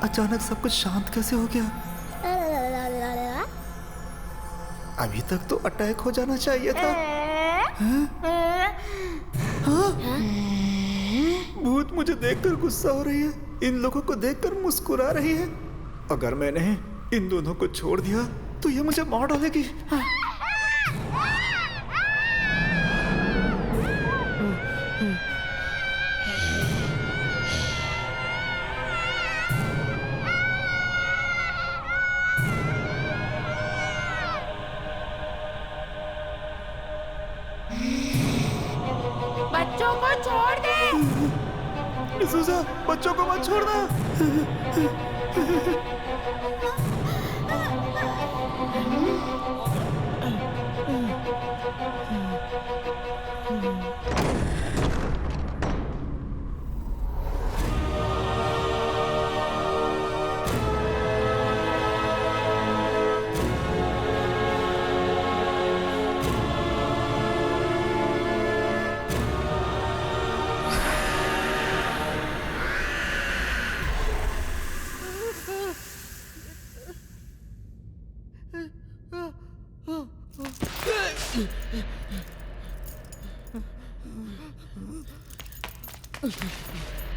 अचानक सब कुछ शांत कैसे हो गया? अभी तक तो अटैक हो जाना चाहिए था। हाँ? भूत मुझे देखकर गुस्सा हो रही है, इन लोगों को देखकर मुस्कुरा रही है। अगर मैंने इन दोनों को छोड़ दिया तो ये मुझे मार डालेगी। बच्चों को छोड़ दे। डिसूजा, बच्चों को मत छोड़ना।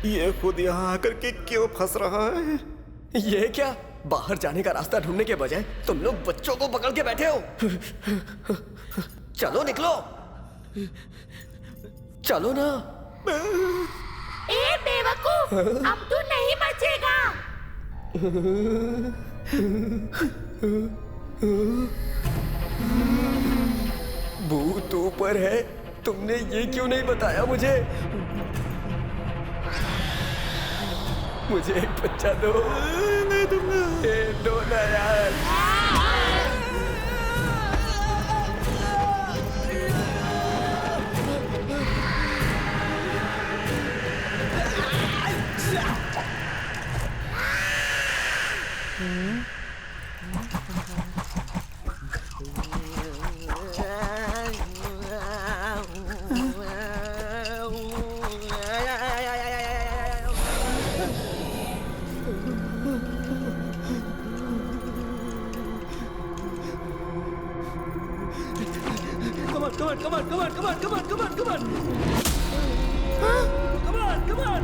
ये खुद यहाँ आकर के क्यों फंस रहा है? ये क्या, बाहर जाने का रास्ता ढूंढने के बजाय तुम लोग बच्चों को पकड़ के बैठे हो। चलो निकलो, चलो ना। ए बेवकूफ, अब तू नहीं बचेगा। भूत ऊपर है, तुमने ये क्यों नहीं बताया मुझे? मुझे एक बच्चा दो। नहीं दूंगा। दो ना यार। Come on.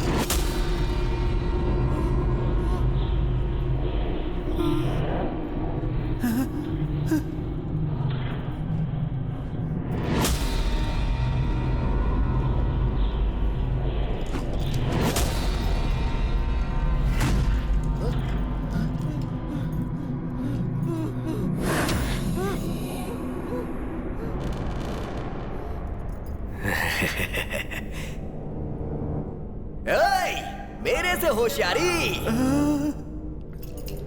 मेरे से होशियारी।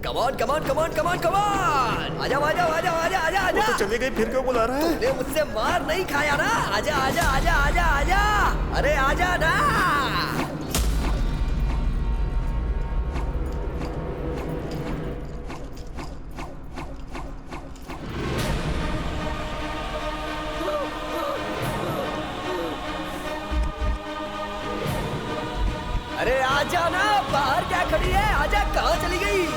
Come on come on come on come on come on, आजा आजा आजा आजा आजा आजा। तो चली गई, फिर क्यों बुला रहा है? तुमने मुझसे मार नहीं खाया ना? आजा आजा आजा आजा आजा, अरे आजा ना। अरे आजा ना, बाहर क्या खड़ी है? आजा, कहाँ चली गई?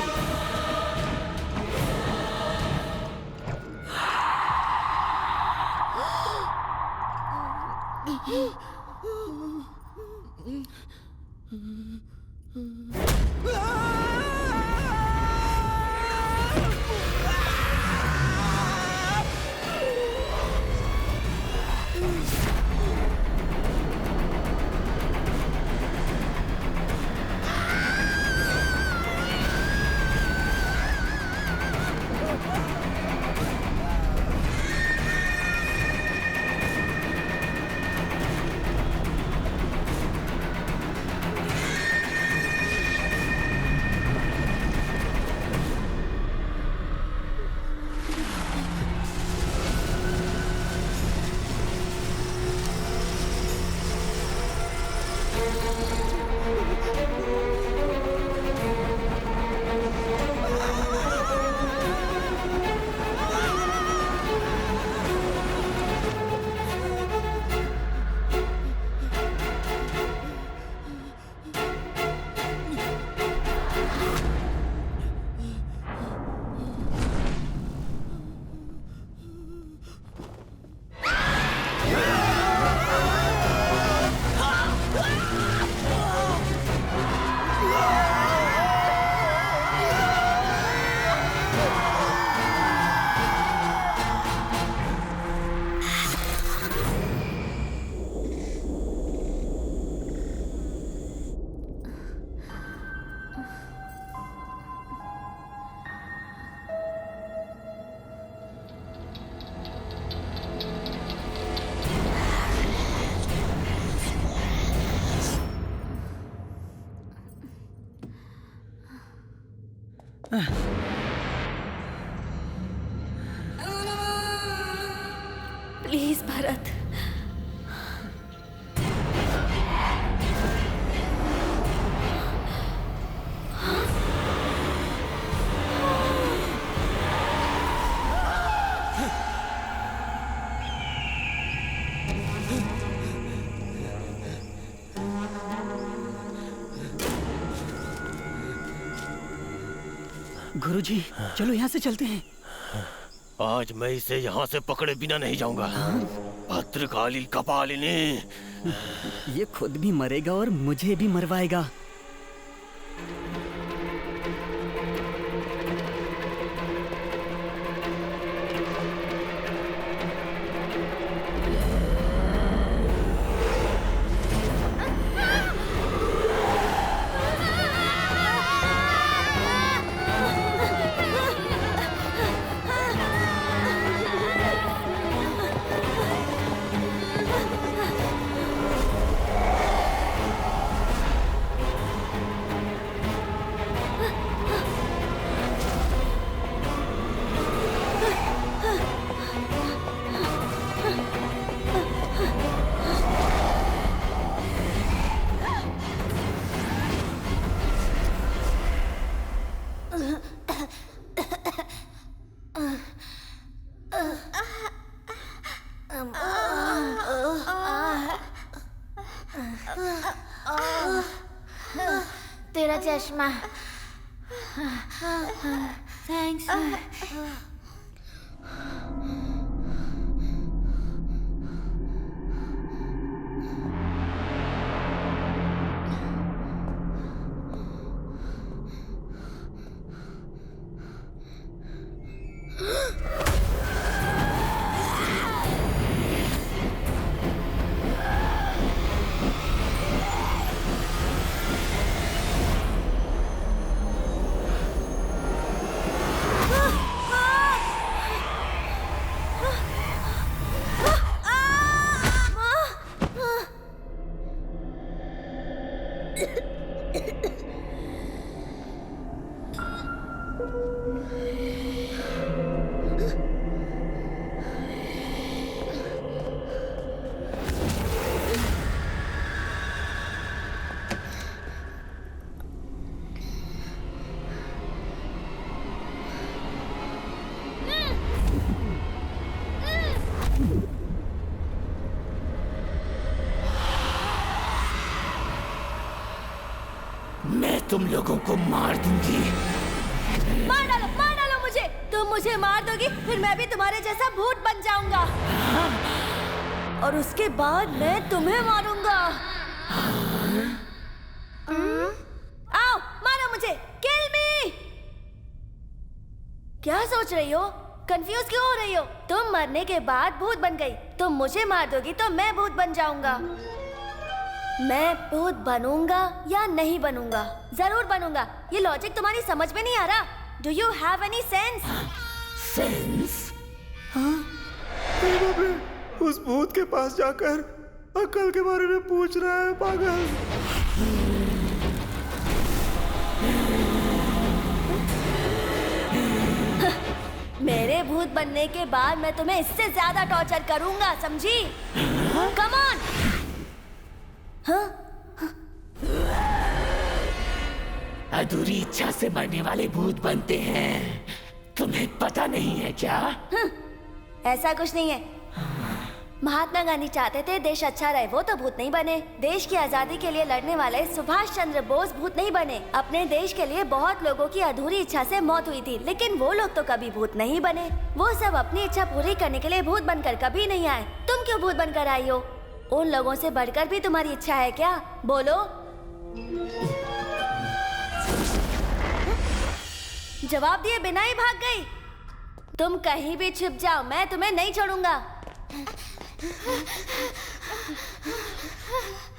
प्लीज भरत, गुरुजी, चलो यहाँ से चलते हैं। आज मैं इसे यहाँ से पकड़े बिना नहीं जाऊंगा। भद्रकाली कपालिनी। ये खुद भी मरेगा और मुझे भी मरवाएगा। तेरा चश्मा। थैंक्स। मैं तुम लोगों को मार दूंगी। मार डालो मुझे। तुम मुझे मार दोगी, फिर मैं भी तुम्हारे जैसा भूत बन जाऊंगा। और उसके बाद मैं तुम्हें मारूंगा। आओ, मारो मुझे, किल मी। क्या सोच रही हो? कंफ्यूज क्यों हो रही हो? तुम मरने के बाद भूत बन गई। तुम मुझे मार दोगी तो मैं भूत बन जाऊंगा। मैं भूत बनूंगा या नहीं बनूंगा? जरूर बनूंगा। ये लॉजिक तुम्हारी समझ में नहीं आ रहा? Do you have any sense? Sense? उस भूत के पास जाकर अक्ल के बारे में पूछ रहा है, पागल। मेरे भूत बनने के बाद मैं तुम्हें इससे ज्यादा टॉर्चर करूंगा, समझी? Come on. अधूरी इच्छा से मरने वाले भूत बनते हैं। तुम्हें पता नहीं है क्या? ऐसा कुछ नहीं है। महात्मा गांधी चाहते थे देश अच्छा रहे, वो तो भूत नहीं बने। देश की आजादी के लिए लड़ने वाले सुभाष चंद्र बोस भूत नहीं बने। अपने देश के लिए बहुत लोगों की अधूरी इच्छा से मौत हुई थी, लेकिन वो लोग तो कभी भूत नहीं बने। वो सब अपनी इच्छा पूरी करने के लिए भूत बनकर कभी नहीं आए। तुम क्यों भूत बनकर आई हो? उन लोगों से बढ़कर भी तुम्हारी इच्छा है क्या? बोलो। जवाब दिए बिना ही भाग गई। तुम कहीं भी छिप जाओ, मैं तुम्हें नहीं छोड़ूंगा।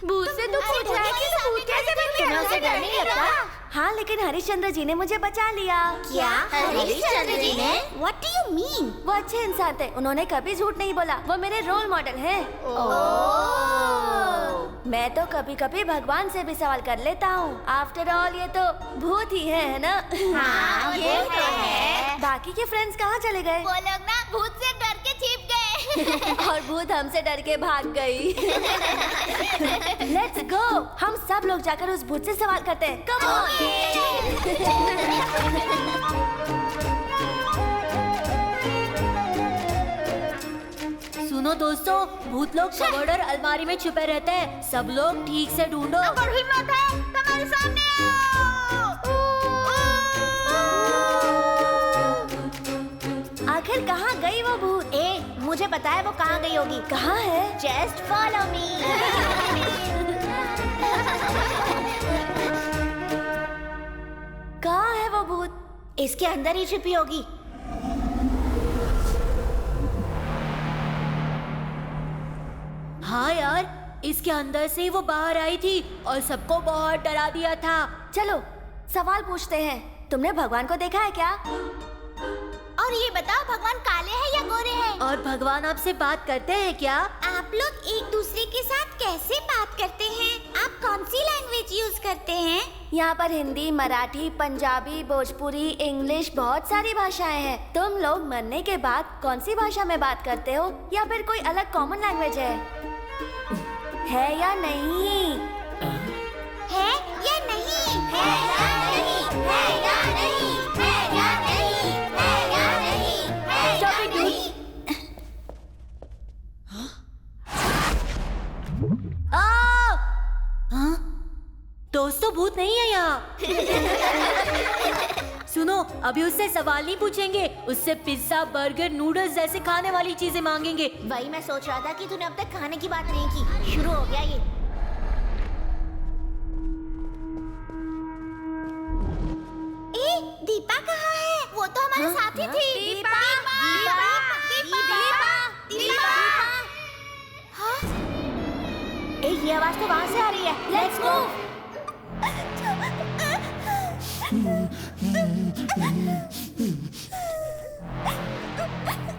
भूत से तो पूछ रहा है कि तू भूत कैसे बन गया? तुम्हें उसे डर नहीं लगता? हाँ, लेकिन हरिश्चंद्र जी ने मुझे बचा लिया। क्या? हरिश्चंद्र जी ने? What do you mean? वो अच्छे इंसान थे, उन्होंने कभी झूठ नहीं बोला। वो मेरे रोल मॉडल हैं। ओह। मैं तो कभी कभी भगवान से भी सवाल कर लेता हूँ। आफ्टर ऑल ये तो भूत ही है ना? हाँ, ये तो है। बाकी के फ्रेंड्स कहाँ चले गए? वो लोग ना भूत से डर के छिप गए। और भूत हमसे डर के भाग गई। लेट्स गो, हम सब लोग जाकर उस भूत से सवाल करते हैं। कम सुनो दोस्तों, भूत लोग कबर्ड और अलमारी में छुपे रहते हैं। सब लोग ठीक से ढूंढो। अगर हिम्मत है तो हमारे सामने आओ। आखिर कहाँ गई वो भूत? मुझे पता है वो कहाँ गई होगी। कहाँ है? Just follow me. कहाँ है वो भूत? इसके अंदर ही छिपी होगी। हाँ यार, इसके अंदर से ही वो बाहर आई थी और सबको बहुत डरा दिया था। चलो सवाल पूछते हैं। तुमने भगवान को देखा है क्या? और ये बताओ, भगवान काले हैं या गोरे हैं? और भगवान आपसे बात करते हैं क्या? आप लोग एक दूसरे के साथ कैसे बात करते हैं? आप कौन सी लैंग्वेज यूज करते हैं? यहाँ पर हिंदी, मराठी, पंजाबी, भोजपुरी, इंग्लिश, बहुत सारी भाषाएं हैं। तुम लोग मरने के बाद कौन सी भाषा में बात करते हो, या फिर कोई अलग कॉमन लैंग्वेज है या नहीं? है या नहीं? है या नहीं? है या नहीं? है या नहीं? है या नहीं? है या नहीं? हाँ? दोस्तों, भूत नहीं है यहाँ। सुनो, अभी उससे सवाल नहीं पूछेंगे, उससे पिज्जा, बर्गर, नूडल्स जैसे खाने वाली चीजें मांगेंगे। वही मैं सोच रहा था कि तूने अब तक खाने की बात नहीं की। शुरू हो गया ये। दीपा कहाँ है? वो तो हमारे साथ ही थी। दीपा, दीपा, दीपा, दीपा। हाँ? ये आवाज तो वहाँ से आ रही है। Let's move.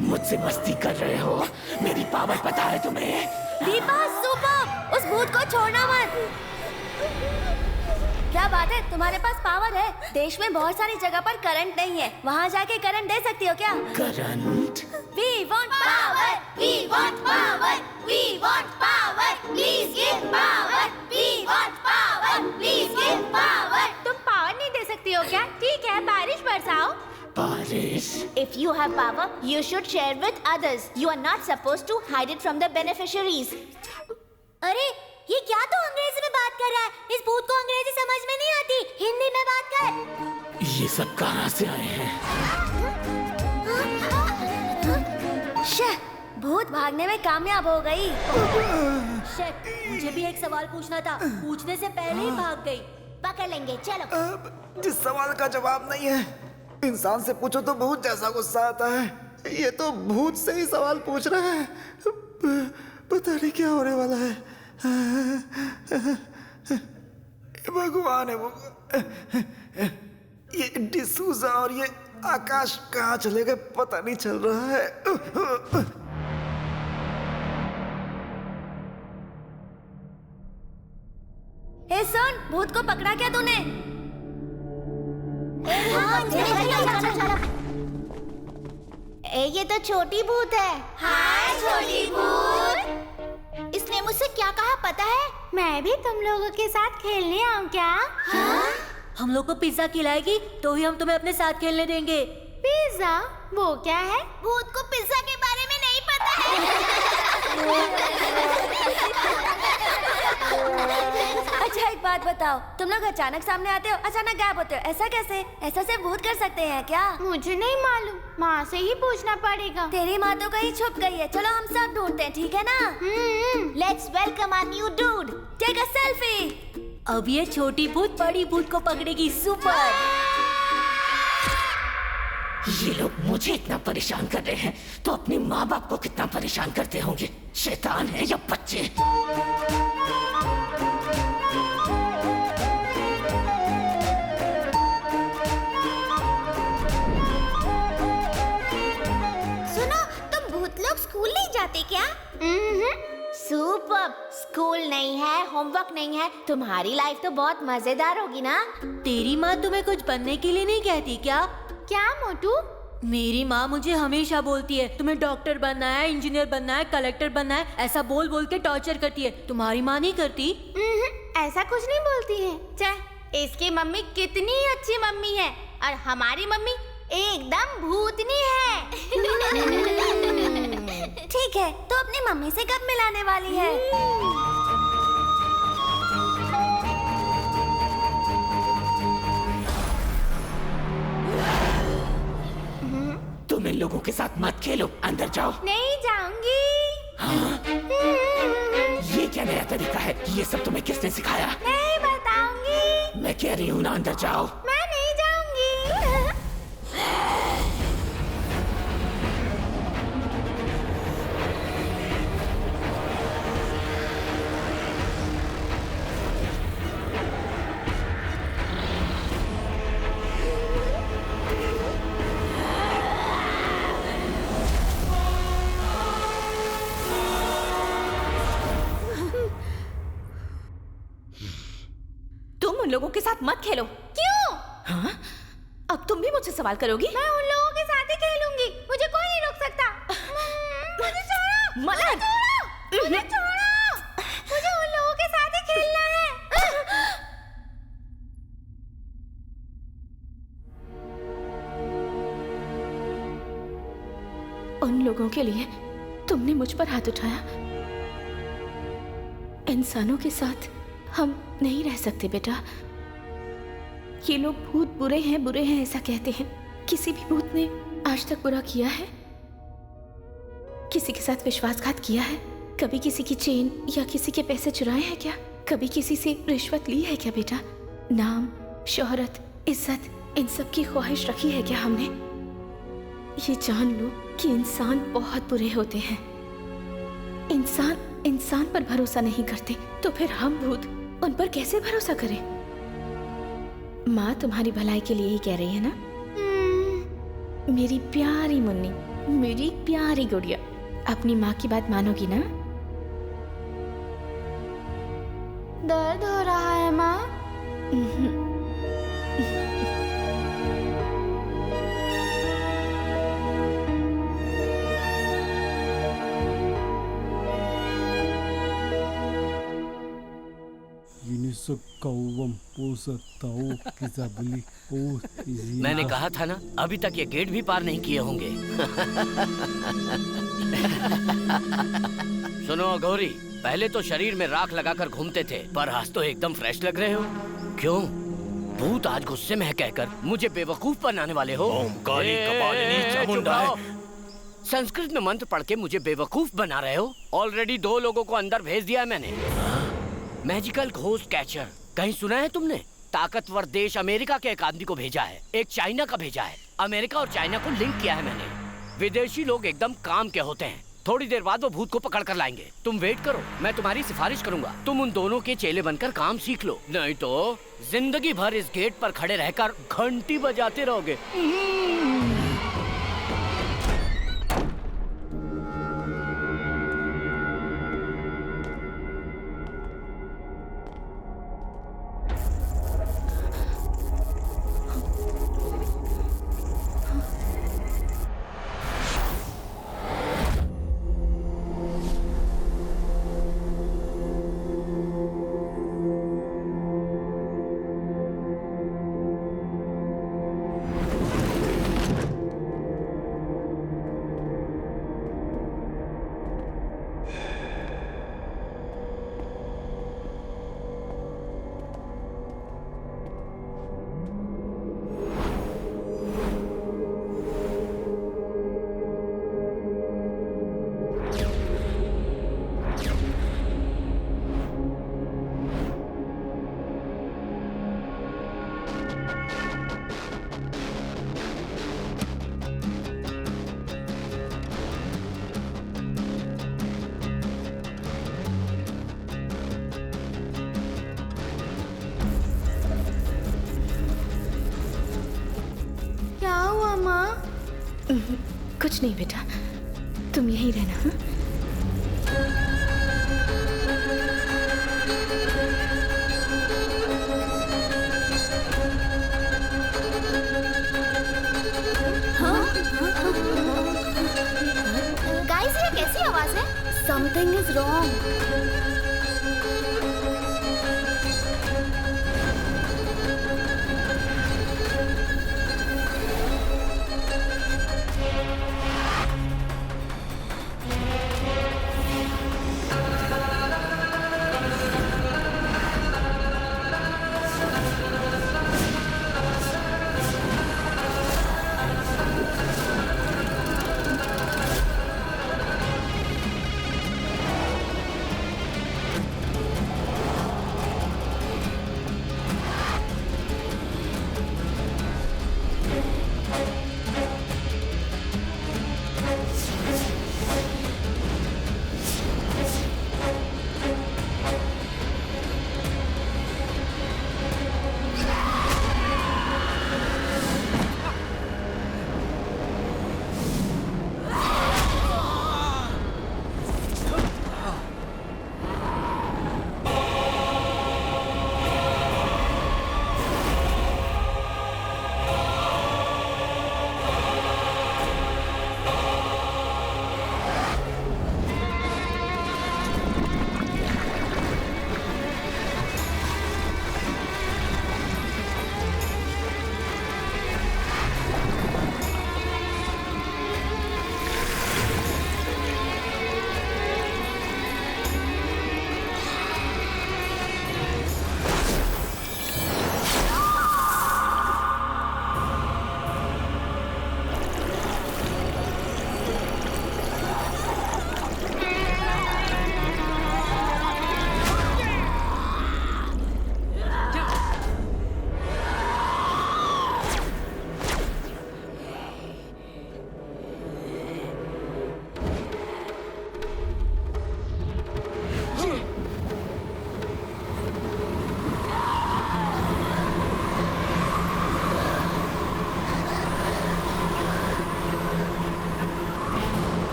मुझसे मस्ती कर रहे हो? मेरी पावर पता है तुम्हें? दीपा, सुपर! उस भूत को छोड़ना मत। क्या बात है, तुम्हारे पास पावर है। देश में बहुत सारी जगह पर करंट नहीं है, वहाँ जाके करंट दे सकती हो क्या? Current? We want power, we want power, we want power, please give power, we want power, please give power. तुम पावर नहीं दे सकती हो क्या? ठीक है, बारिश बरसाओ। बारिश? If you have power, you should share with others. You are not supposed to hide it from the beneficiaries. अरे, ये क्या तो अंग्रेजी में बात कर रहा है? इस भूत को अंग्रेजी समझ में नहीं आती, हिंदी में बात कर। ये सब कहाँ से आए हैं? भूत भागने में कामयाब हो गई। शिट, मुझे भी एक सवाल पूछना था, पूछने से पहले ही भाग गई। पकड़ लेंगे, चलो। जिस सवाल का जवाब नहीं है, इंसान से पूछो तो भूत जैसा गुस्सा आता है। ये तो भूत से ही सवाल पूछ रहा है। पता नहीं क्या होने वाला है। भगवान है वो। ये डिसूजा और ये आकाश कहाँ चले गए पता नहीं चल रहा है। ए सुन, भूत को पकड़ा क्या तूने? ये तो छोटी भूत है। हाय छोटी भूत। इसने मुझसे क्या कहा पता है? मैं भी तुम लोगों के साथ खेलने आऊँ क्या? हाँ? हम लोग को पिज्जा खिलाएगी तो ही हम तुम्हें अपने साथ खेलने देंगे। पिज्जा? वो क्या है? भूत को पिज्जा के बारे में नहीं पता है। अच्छा एक बात बताओ, तुम लोग अचानक सामने आते हो, अचानक गायब होते हो, ऐसा कैसे? ऐसा सिर्फ भूत कर सकते हैं क्या? मुझे नहीं मालूम, माँ से ही पूछना पड़ेगा। तेरी माँ तो कहीं छुप गई है। चलो हम सब ढूंढते हैं, ठीक है ना? Let's welcome a new dude. Take a selfie. अब ये छोटी भूत बड़ी भूत को पकड़ेगी। सुपर। ये लोग मुझे इतना परेशान कर रहे हैं तो अपने माँ बाप को कितना परेशान करते होंगे। शैतान है या बच्चे। सुनो, तुम भूत लोग स्कूल नहीं जाते क्या? सुपर। स्कूल नहीं है, होमवर्क नहीं है, तुम्हारी लाइफ तो बहुत मजेदार होगी ना। तेरी माँ तुम्हें कुछ बनने के लिए नहीं कहती क्या? क्या मोटू? मेरी माँ मुझे हमेशा बोलती है तुम्हें डॉक्टर बनना है, इंजीनियर बनना है, कलेक्टर बनना है, ऐसा बोल बोल के टॉर्चर करती है। तुम्हारी माँ नहीं करती? ऐसा कुछ नहीं बोलती है। इसकी मम्मी कितनी अच्छी मम्मी है और हमारी मम्मी एकदम भूतनी है। ठीक है, तो अपनी मम्मी से कब मिलाने वाली है? तुम इन लोगों के साथ मत खेलो, अंदर जाओ। नहीं जाऊंगी। ये क्या नया तरीका है? ये सब तुम्हें किसने सिखाया? नहीं बताऊंगी। मैं कह रही हूँ ना, अंदर जाओ। मैं नहीं जाऊंगी। तुम उन लोगों के साथ मत खेलो। क्यों? हाँ? अब तुम भी मुझसे सवाल करोगी? मैं उन लोगों के साथ ही खेलूंगी। मुझे कोई नहीं रोक सकता। मुझे छोड़ो। मलक! मुझे छोड़ो। मुझे उन लोगों के साथ ही खेलना है। उन लोगों के लिए तुमने मुझ पर हाथ उठाया। इंसानों के साथ हम नहीं रह सकते बेटा। ये लोग भूत बुरे हैं ऐसा कहते हैं। किसी भी भूत ने आज तक बुरा किया है? किसी के साथ विश्वासघात किया है? कभी किसी की चेन या किसी के पैसे चुराए हैं क्या? कभी किसी से रिश्वत ली है क्या बेटा? नाम, शोहरत, इज्जत, इन सब की ख्वाहिश रखी है क्या हमने? ये जान लो कि इंसान बहुत बुरे होते हैं। इंसान पर भरोसा नहीं करते तो फिर हम भूत उन पर कैसे भरोसा करें? माँ तुम्हारी भलाई के लिए ही कह रही है ना? मेरी प्यारी मुन्नी, मेरी प्यारी गुड़िया, अपनी माँ की बात मानोगी ना? दर्द हो रहा है माँ? मैंने कहा था ना, अभी तक ये गेट भी पार नहीं किए होंगे। सुनो अघोरी, पहले तो शरीर में राख लगाकर घूमते थे, पर आज तो एकदम फ्रेश लग रहे हो। क्यों? भूत आज गुस्से में है कहकर मुझे बेवकूफ बनाने वाले हो? संस्कृत में मंत्र पढ़ के मुझे बेवकूफ बना रहे हो? ऑलरेडी 2 लोगों को अंदर भेज दिया है मैंने। मैजिकल घोस्ट कैचर, कहीं सुना है तुमने? ताकतवर देश अमेरिका के एक आदमी को भेजा है, एक चाइना का भेजा है। अमेरिका और चाइना को लिंक किया है मैंने। विदेशी लोग एकदम काम के होते हैं। थोड़ी देर बाद वो भूत को पकड़ कर लाएंगे। तुम वेट करो, मैं तुम्हारी सिफारिश करूंगा। तुम उन दोनों के चेले बनकर काम सीख लो, नहीं तो जिंदगी भर इस गेट पर खड़े रहकर घंटी बजाते रहोगे। कुछ नहीं बेटा, तुम यहीं रहना। हाँ? Something is wrong.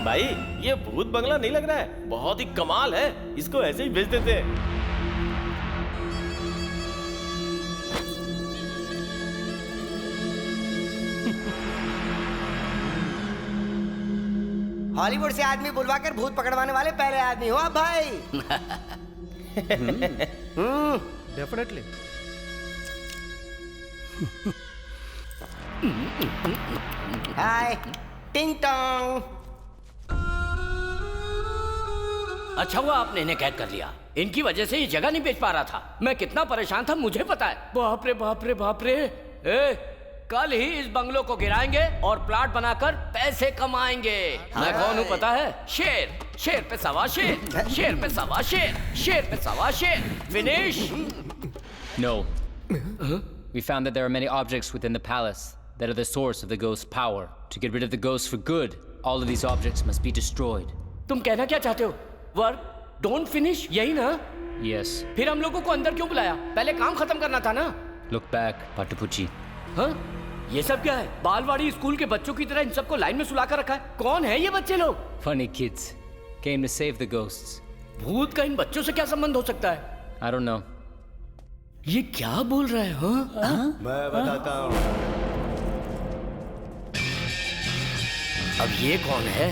भाई ये भूत बंगला नहीं लग रहा है, बहुत ही कमाल है, इसको ऐसे ही भेज देते हैं। हॉलीवुड से आदमी बुलवाकर भूत पकड़वाने वाले पहले आदमी हो आप भाई। डेफिनेटली। हाय टिंग टोंग। अच्छा हुआ आपने इन्हें कैद कर लिया, इनकी वजह से ये जगह नहीं बेच पा रहा था। मैं कितना परेशान था मुझे पता है। बाप रे बाप रे बाप रे। कल ही इस बंगलों को गिराएंगे और प्लाट बनाकर पैसे कमाएंगे। मैं कौन हूँ पता है? शेर, शेर पे सवा शेर, शेर पे सवा शेर, शेर पे सवा शेर। Finish. No. We found that there are many objects within the palace that are the source of the ghost's power. To get rid of the ghost for good, all of these objects must be destroyed. तुम कहना क्या चाहते हो? Work don't finish, यही ना? Yes. फिर हम लोगों को अंदर क्यों बुलाया? पहले काम खत्म करना था ना? Look back, Patapucci. हाँ? ये सब क्या है? बालवाड़ी स्कूल के बच्चों की तरह इन सबको लाइन में सुलाकर रखा है। कौन है ये बच्चे लोग? Funny kids. Came to save the ghosts. भूत का इन बच्चों से क्या संबंध हो सकता है? I don't know. ये क्या बोल रहा है? हाँ? मैं बताता हूँ। अब ये कौन है?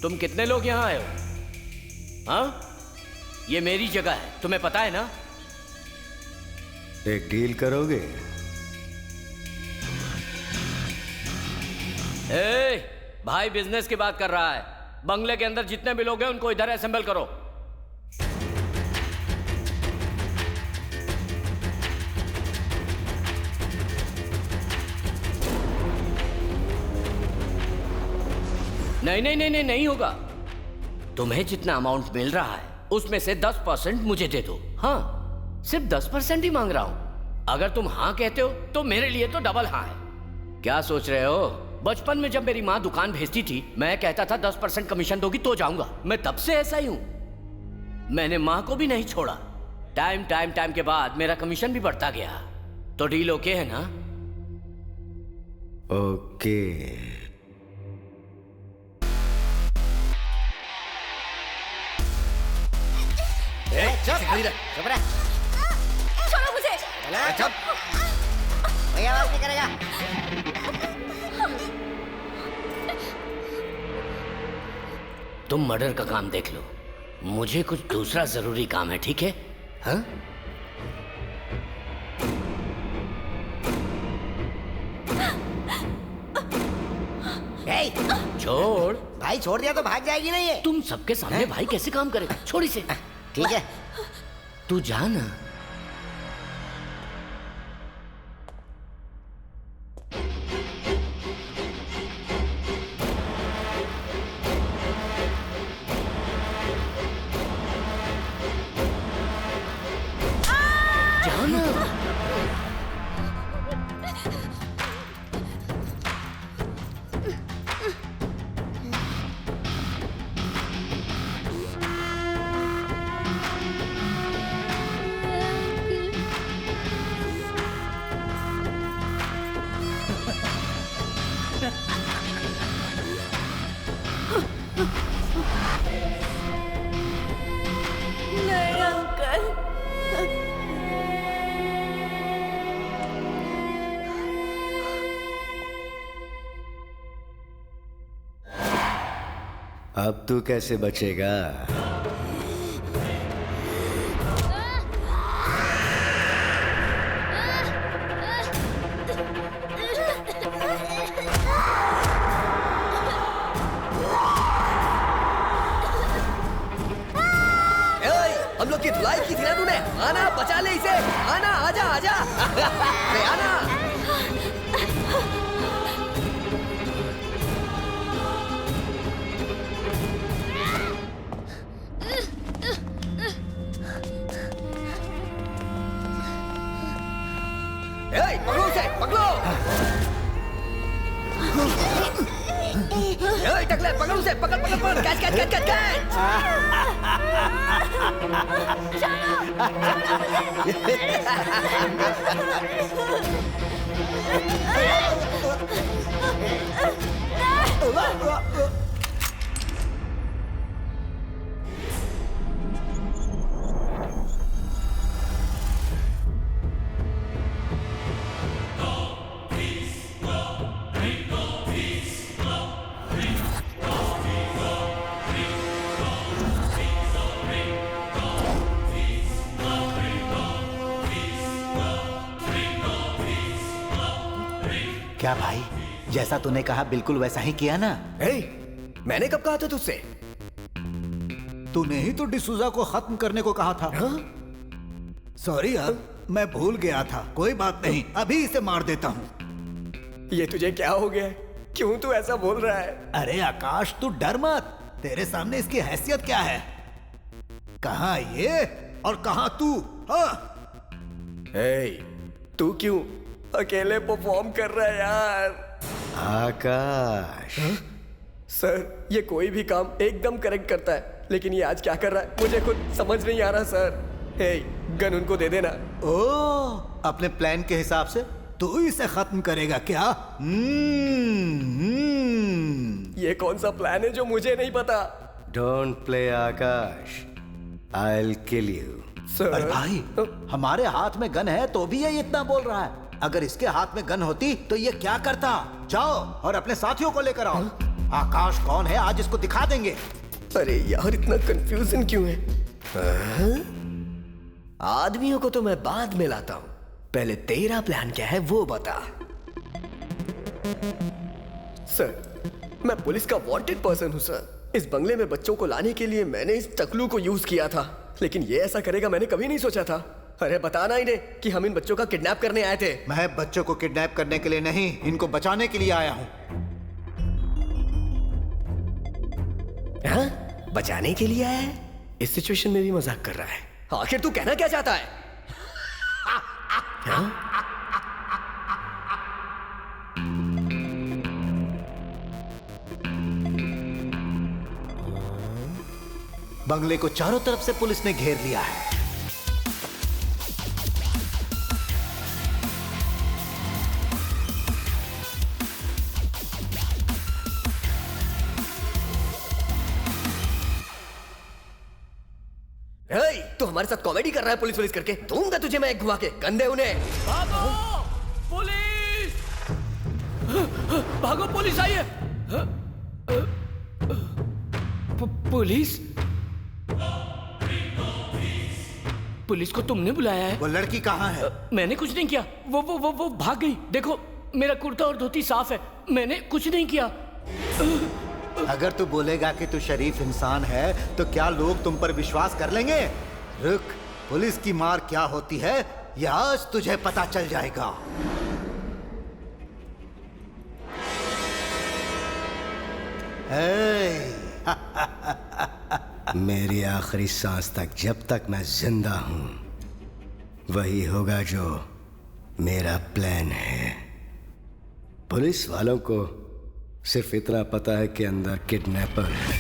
तुम कितने लोग यहाँ आए हो? हाँ? ये मेरी जगह है, तुम्हें पता है ना? एक डील करोगे? भाई बिजनेस की बात कर रहा है। बंगले के अंदर जितने भी लोग हैं उनको इधर असेंबल करो। नहीं नहीं नहीं नहीं नहीं होगा। तुम्हें जितना अमाउंट मिल रहा है उसमें से 10% मुझे दे दो। हाँ, सिर्फ 10% ही मांग रहा हूं। अगर तुम हाँ कहते हो तो मेरे लिए तो डबल हाँ है। क्या सोच रहे हो? बचपन में जब मेरी माँ दुकान भेजती थी मैं कहता था 10% कमीशन दोगी तो जाऊंगा। मैं तब से ऐसा ही हूं। मैंने माँ को भी नहीं छोड़ा। टाइम के बाद मेरा कमीशन भी बढ़ता गया। तो डील ओके है ना? ओके। चुप रह। छोड़ो मुझे। चुप। कोई आवाज नहीं करेगा। तुम मर्डर का काम देख लो, मुझे कुछ दूसरा जरूरी काम है, ठीक है? हाँ? छोड़। भाई छोड़ दिया तो भाग जाएगी नहीं ये। तुम सबके सामने भाई कैसे काम करेगा? छोड़ इसे। ठीक है, तू जा ना। नहीं अंकल। अब तू कैसे बचेगा? हम लोग की धुलाई की थी ना तूने? आना बचा ले इसे। आना, आजा आजा। अरे आना। पकड़ो उसे, पकड़ो। टकले पकड़ उसे। उसे, पकड़ पकड़ पकड़, catch catch catch catch catch. क्या भाई, जैसा तूने कहा बिल्कुल वैसा ही किया ना? मैंने कब कहा था तुझसे? तूने ही तो डिसूजा को खत्म करने को कहा था। सॉरी यार, मैं भूल गया था। कोई बात नहीं, अभी इसे मार देता हूँ। ये तुझे क्या हो गया? क्यों तू ऐसा बोल रहा है? अरे आकाश, तू डर मत। तेरे सामने इसकी हैसियत क्या है? कहाँ ये और कहाँ तू? तू क्यों अकेले परफॉर्म कर रहा है यार? आकाश। सर, ये कोई भी काम एकदम करेक्ट करता है, लेकिन ये आज क्या कर रहा है मुझे खुद समझ नहीं आ रहा सर। गन उनको दे देना। अपने प्लान के हिसाब से तू इसे खत्म करेगा क्या? ये कौन सा प्लान है जो मुझे नहीं पता? Don't play Akash, I'll kill you. अरे भाई, हमारे हाथ में गन है तो भी ये इतना बोल रहा है। अगर इसके हाथ में गन होती तो ये क्या करता? जाओ और अपने साथियों को लेकर आओ। आकाश कौन है, आज इसको दिखा देंगे। अरे यार, इतना कंफ्यूजन क्यों है? आदमियों को तो मैं बाद में लाता हूँ, पहले तेरा प्लान क्या है वो बता। सर, मैं पुलिस का वांटेड पर्सन हूँ सर। इस बंगले में बच्चों को लाने के लिए मैंने इस टकलू को यूज किया था, लेकिन ये ऐसा करेगा मैंने कभी नहीं सोचा था। अरे बताना इन्हें कि हम इन बच्चों का किडनैप करने आए थे। मैं बच्चों को किडनैप करने के लिए नहीं, इनको बचाने के लिए आया हूँ। बचाने के लिए आया है? इस सिचुएशन में भी मजाक कर रहा है। आखिर तू कहना क्या चाहता है? बंगले को चारों तरफ से पुलिस ने घेर लिया है। तू हमारे साथ कॉमेडी कर रहा है पुलिस करके? दूंगा तुझे मैं एक घुमा के। गंदे उन्हें। भागो! पुलिस! भागो, पुलिस आई है। पुलिस? पुलिस को तुमने बुलाया है? वो लड़की कहाँ है? मैंने कुछ नहीं किया। वो भाग गई। देखो, मेरा कुर्ता और धोती साफ है। मैंने कुछ नहीं किया। अगर तू बोलेगा कि तू शरीफ इंसान है तो क्या लोग तुम पर विश्वास कर लेंगे? रुक, पुलिस की मार क्या होती है यह आज तुझे पता चल जाएगा। मेरी आखिरी सांस तक जब तक मैं जिंदा हूं, वही होगा जो मेरा प्लान है। पुलिस वालों को सिर्फ इतना पता है कि अंदर किडनैपर है।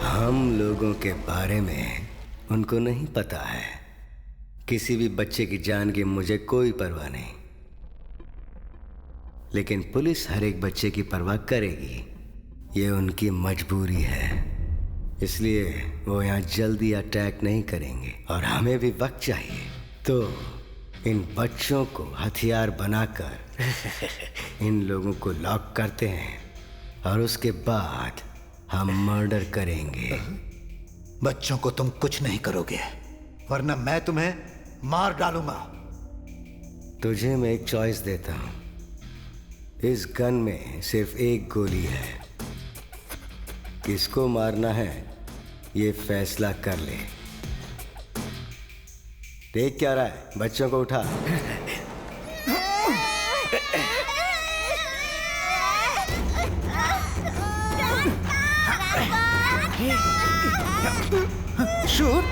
हम लोगों के बारे में उनको नहीं पता है। किसी भी बच्चे की जान की मुझे कोई परवाह नहीं, लेकिन पुलिस हर एक बच्चे की परवाह करेगी। ये उनकी मजबूरी है, इसलिए वो यहाँ जल्दी अटैक नहीं करेंगे और हमें भी वक्त चाहिए। तो इन बच्चों को हथियार बनाकर इन लोगों को लॉक करते हैं और उसके बाद हम मर्डर करेंगे। बच्चों को तुम कुछ नहीं करोगे, वरना मैं तुम्हें मार डालूंगा। तुझे मैं एक चॉइस देता हूं। इस गन में सिर्फ एक गोली है। किसको मारना है ये फैसला कर ले। देख क्या रहा है? बच्चों को उठा। शूट।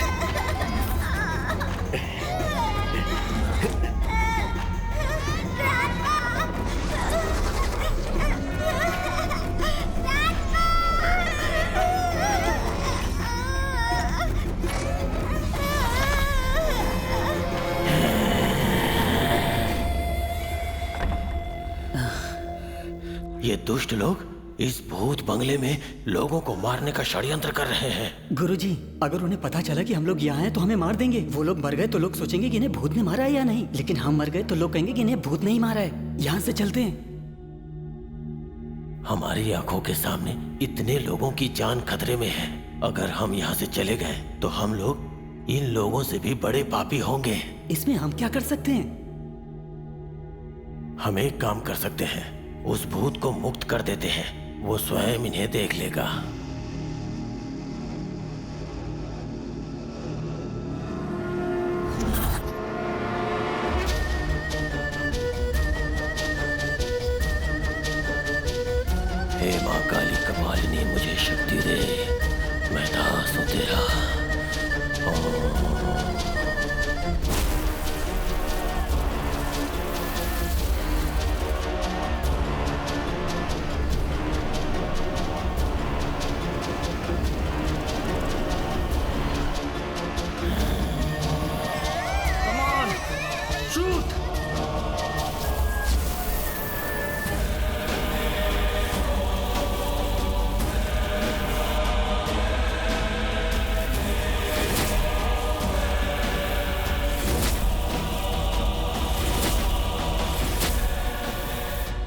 दुष्ट लोग इस भूत बंगले में लोगों को मारने का षड्यंत्र कर रहे हैं। गुरुजी, अगर उन्हें पता चला कि हम लोग यहाँ हैं तो हमें मार देंगे। वो लोग मर गए तो लोग सोचेंगे कि इन्हें भूत ने मारा है या नहीं, लेकिन हम मर गए तो लोग कहेंगे कि इन्हें भूत नहीं मारा है। यहाँ से चलते हैं। हमारी आंखों के सामने इतने लोगों की जान खतरे में है। अगर हम यहाँ से चले गए तो हम लोग इन लोगों से भी बड़े पापी होंगे। इसमें हम क्या कर सकते हैं? हम एक काम कर सकते हैं, उस भूत को मुक्त कर देते हैं, वो स्वयं इन्हें देख लेगा। हे माँ काली कपालिनी, मुझे शक्ति दे, मैं दास हूँ तेरा।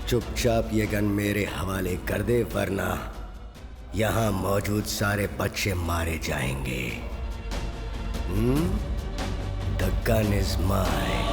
चुपचाप ये गन मेरे हवाले कर दे, वरना यहाँ मौजूद सारे बच्चे मारे जाएंगे। The gun is mine.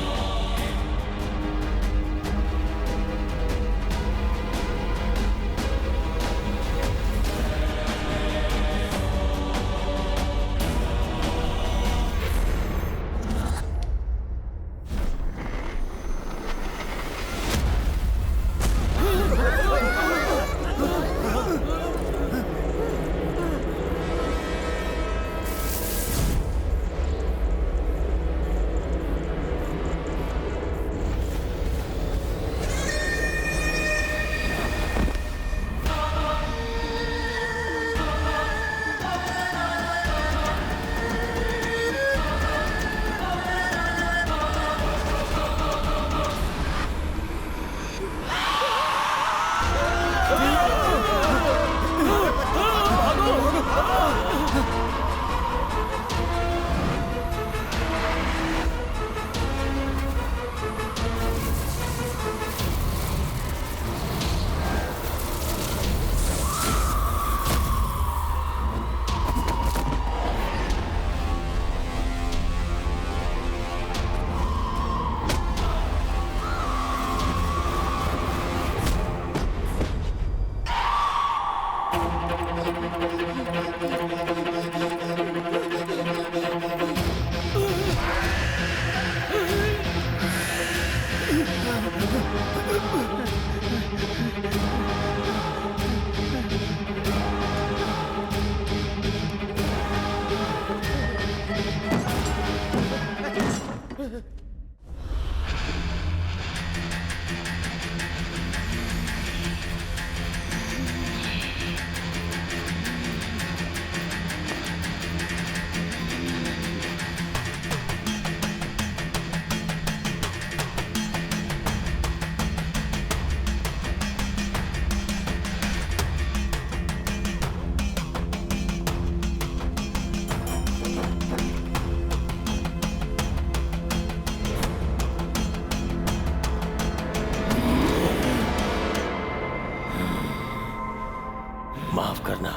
माफ करना,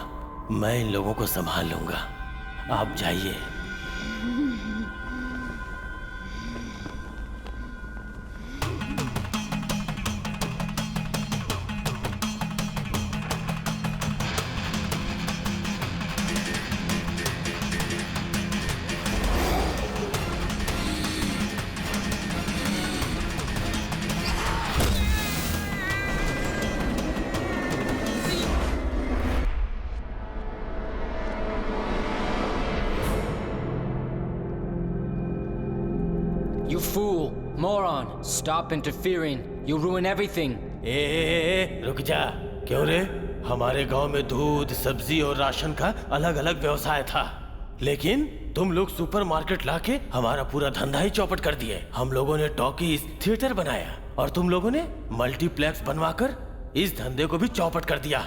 मैं इन लोगों को संभाल लूंगा, आप जाइए। You fool, moron, stop interfering. You'll ruin everything. रुक जा। क्यों रे? हमारे गांव में दूध, सब्जी और राशन का अलग अलग व्यवसाय था, लेकिन तुम लोग सुपरमार्केट लाके हमारा पूरा धंधा ही चौपट कर दिए। हम लोगों ने टॉकीज, थिएटर बनाया और तुम लोगों ने मल्टीप्लेक्स बनवाकर इस धंधे को भी चौपट कर दिया।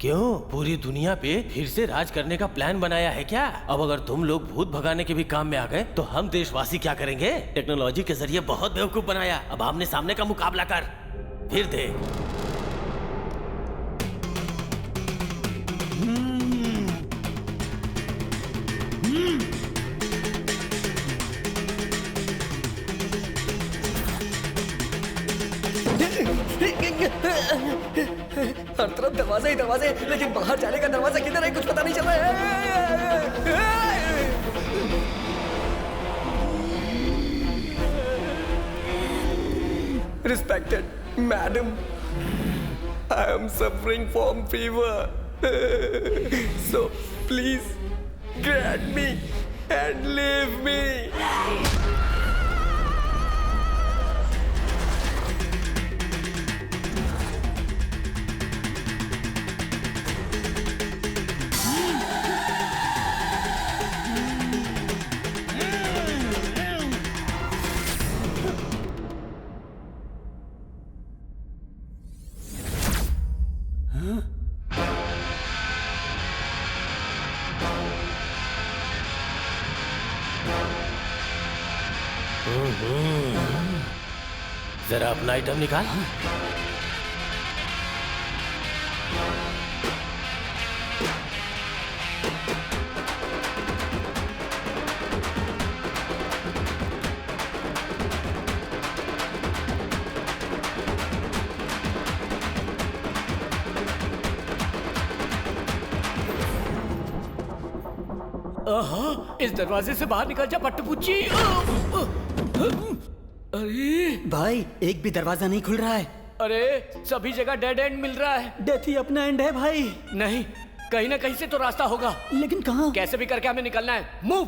क्यों? पूरी दुनिया पे फिर से राज करने का प्लान बनाया है क्या? अब अगर तुम लोग भूत भगाने के भी काम में आ गए तो हम देशवासी क्या करेंगे? टेक्नोलॉजी के जरिए बहुत बेवकूफ बनाया। अब आमने सामने का मुकाबला कर, फिर देख। हर तरफ दरवाजे ही दरवाजे, लेकिन बाहर जाने का दरवाजा किधर है कुछ पता नहीं चल रहा है। Respected madam, I am suffering from fever. So please grant me and leave me. जरा अपना आइटम निकाल। इस दरवाजे से बाहर निकल जा पट्टपुच्ची। अरे भाई, एक भी दरवाजा नहीं खुल रहा है। अरे सभी जगह डेड एंड मिल रहा है। डेथ ही अपना एंड है भाई। नहीं, कहीं ना कहीं से तो रास्ता होगा। लेकिन कहाँ? कैसे भी करके हमें निकलना है। मूव।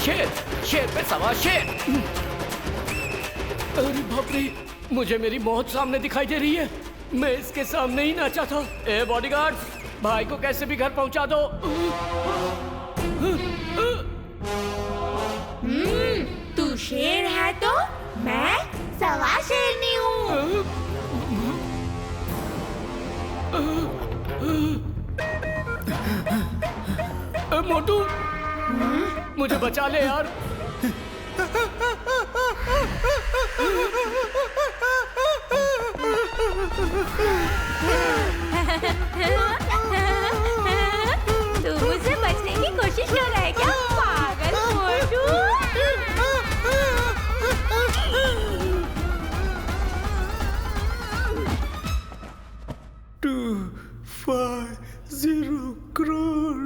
शेर, शेर पे सवार शेर। अरे बाप रे, मुझे मेरी मौत सामने दिखाई दे रही है। मैं इसके सामने ही नाचा था। ए बॉडीगार्ड, भाई को कैसे भी घर पहुंचा दो। तू शेर है तो मैं सवा शेरनी हूँ। मोटू, मुझे बचा ले यार। तू मुझसे बचने की कोशिश कर रहा है क्या, पागल मोटू? 250 करोड़।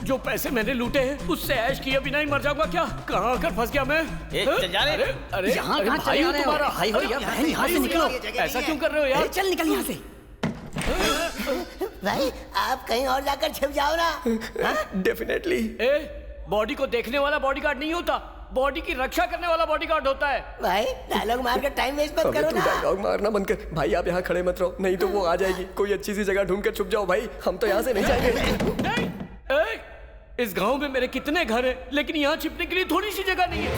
जो पैसे मैंने लूटे हैं उससे ऐश किए बिना ही मर जाऊंगा क्या? कहाँ आकर फंस गया मैं? चल जा रहे। अरे यहाँ अरे कहाँ भाई चले हो आ रहे हो? तुम्हारा। भाई हो या बहन, यहाँ से निकलो। ऐसा क्यों कर रहे हो यार? चल निकल यहाँ से। भाई आप कहीं और जाकर छिप जाओ ना। डेफिनेटली। बॉडी को देखने वाला बॉडीगार्ड नहीं होता, बॉडी की रक्षा करने वाला बॉडीगार्ड होता है। भाई डायलॉग मार कर टाइम वेस्ट मत करो ना। डायलॉग मारना बंद कर भाई। आप यहाँ खड़े मत रहो, नहीं तो वो आ जाएगी। कोई अच्छी सी जगह ढूंढ कर छुप जाओ भाई, हम तो यहाँ से नहीं जाएंगे। इस गांव में मेरे कितने घर हैं, लेकिन यहाँ छिपने के लिए थोड़ी सी जगह नहीं है।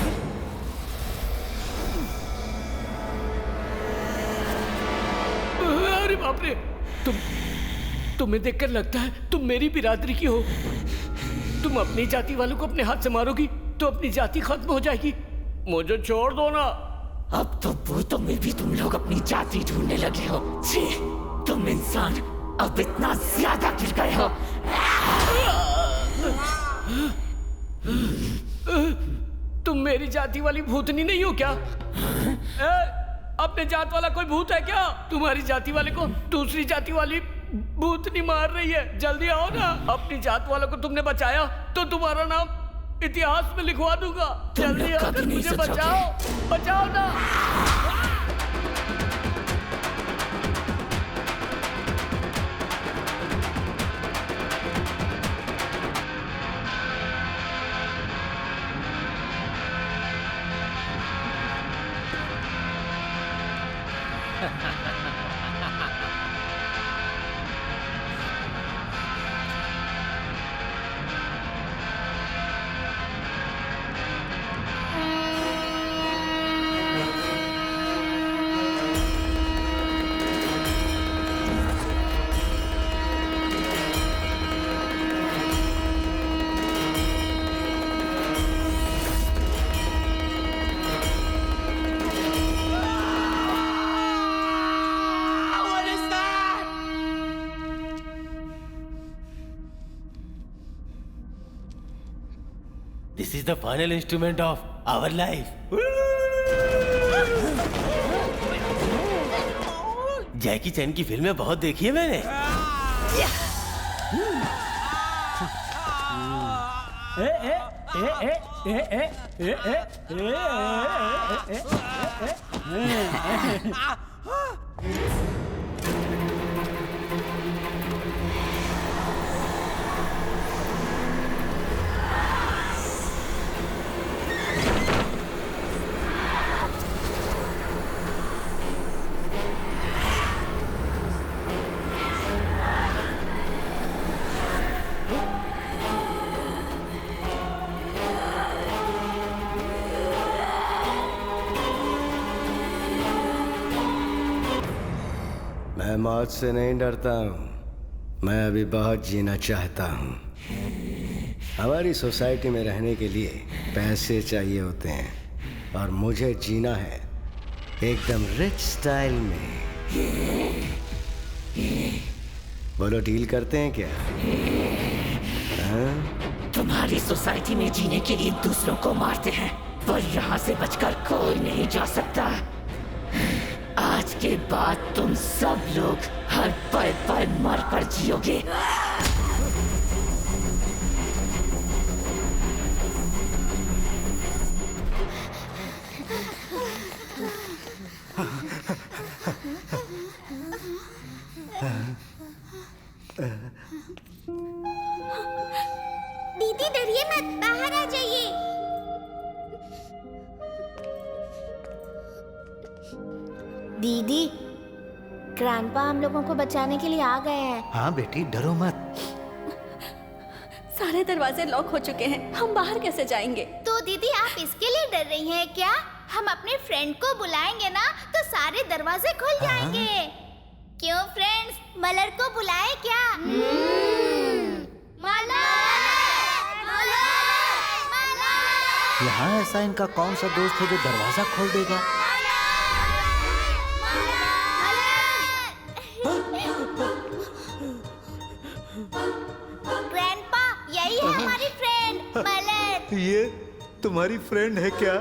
अरे बाप रे, तुम्हें देखकर लगता है तुम मेरी बिरादरी की हो। तुम अपनी जाति वालों को अपने हाथ से मारोगी तो अपनी जाति खत्म हो जाएगी। मुझे छोड़ दो ना। अब तो भूतों में भी तुम लोग अपनी जाति ढूंढने लगे हो। छी, तुम इंसान अब इतना ज्यादा गिर गए हो। तुम मेरी जाति वाली भूतनी नहीं हो क्या? अपने जात वाला कोई भूत है क्या? तुम्हारी जाति वाले को दूसरी जाति वाली भूतनी मार रही है। जल्दी आओ ना। अपनी जात वालों को तुमने बचाया तो तुम्हारा नाम इतिहास में लिखवा दूंगा। जल्दी आकर मुझे बचाओ, बचाओ ना। This is the final instrument of our life. जैकी चैन की फिल्में बहुत देखी है मैंने। मैं मौत से नहीं डरता हूँ, मैं अभी बहुत जीना चाहता हूँ। हमारी सोसाइटी में रहने के लिए पैसे चाहिए होते हैं और मुझे जीना है एकदम रिच स्टाइल में। बोलो डील करते हैं क्या? हाँ? तुम्हारी सोसाइटी में जीने के लिए दूसरों को मारते हैं, पर यहाँ से बचकर कोई नहीं जा सकता। आज के बाद तुम सब लोग हर पल पल मर कर जियोगे। दीदी डरिए मत, बाहर आ जाइए। दीदी, ग्रैंडपा हम लोगों को बचाने के लिए आ गए हैं। हाँ बेटी, डरो मत। सारे दरवाजे लॉक हो चुके हैं, हम बाहर कैसे जाएंगे? तो दीदी आप इसके लिए डर रही हैं क्या? हम अपने फ्रेंड को बुलाएंगे ना तो सारे दरवाजे खुल जाएंगे। क्यों फ्रेंड्स, मलर को बुलाए क्या? यहाँ ऐसा इनका कौन सा दोस्त है जो दरवाजा खोल देगा? ग्रैंडपा, यही है हमारी फ्रेंड मलर। ये तुम्हारी फ्रेंड है क्या?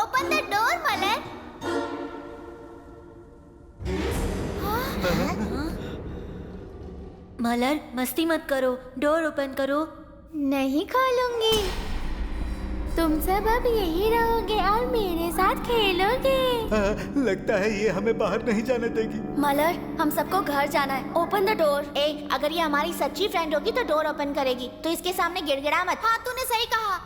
Open the door Malar. Malar, मस्ती मत करो, डोर ओपन करो। नहीं खोलूंगी। तुम सब अब यही रहोगे और मेरे साथ खेलोगे। लगता है ये हमें बाहर नहीं जाने देगी। मलर, हम सबको घर जाना है, ओपन द डोर। अगर ये हमारी सच्ची फ्रेंड होगी तो डोर ओपन करेगी, तो इसके सामने गिड़गिड़ा मत। हाँ, तूने सही कहा।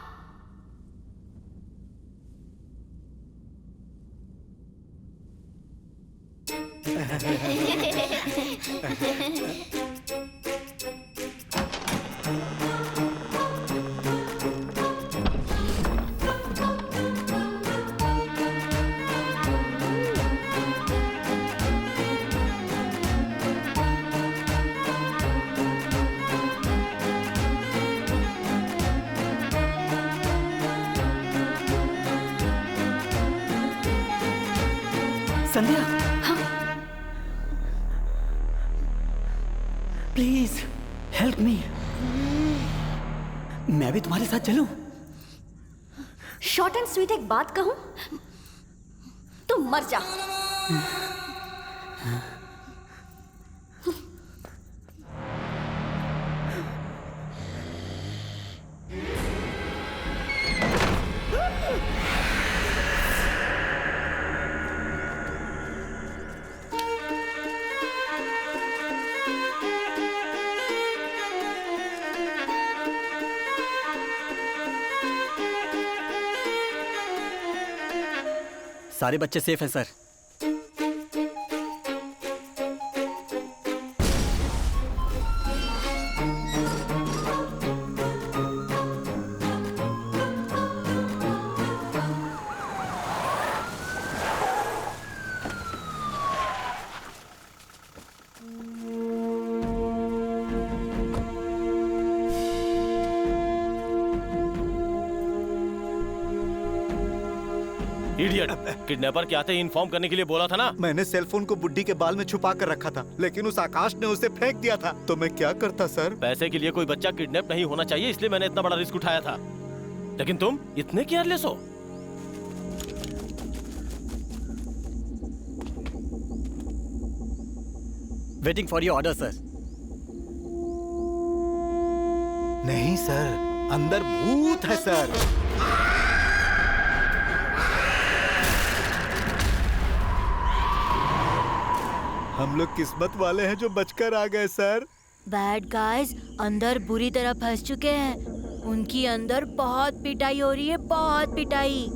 संध्या, प्लीज हेल्प मी। मैं भी तुम्हारे साथ चलूं? शॉर्ट एंड स्वीट एक बात कहूं, तुम मर जा। सारे बच्चे सेफ हैं सर। इडियट! किडनैपर के आते ही इन्फॉर्म करने के लिए बोला था ना। मैंने सेल फोन को बुड्ढी के बाल में छुपा कर रखा था, लेकिन उस आकाश ने उसे फेंक दिया था। तो मैं क्या करता सर? पैसे के लिए कोई बच्चा किडनैप नहीं होना चाहिए, इसलिए मैंने इतना बड़ा रिस्क उठाया था। लेकिन तुम इतने केयरलेस हो। Waiting for your order sir. नहीं सर, अंदर भूत है सर। हम लोग किस्मत वाले हैं जो बचकर आ गए सर। बैड गाइस अंदर बुरी तरह फंस चुके हैं। उनकी अंदर बहुत पिटाई हो रही है, बहुत पिटाई।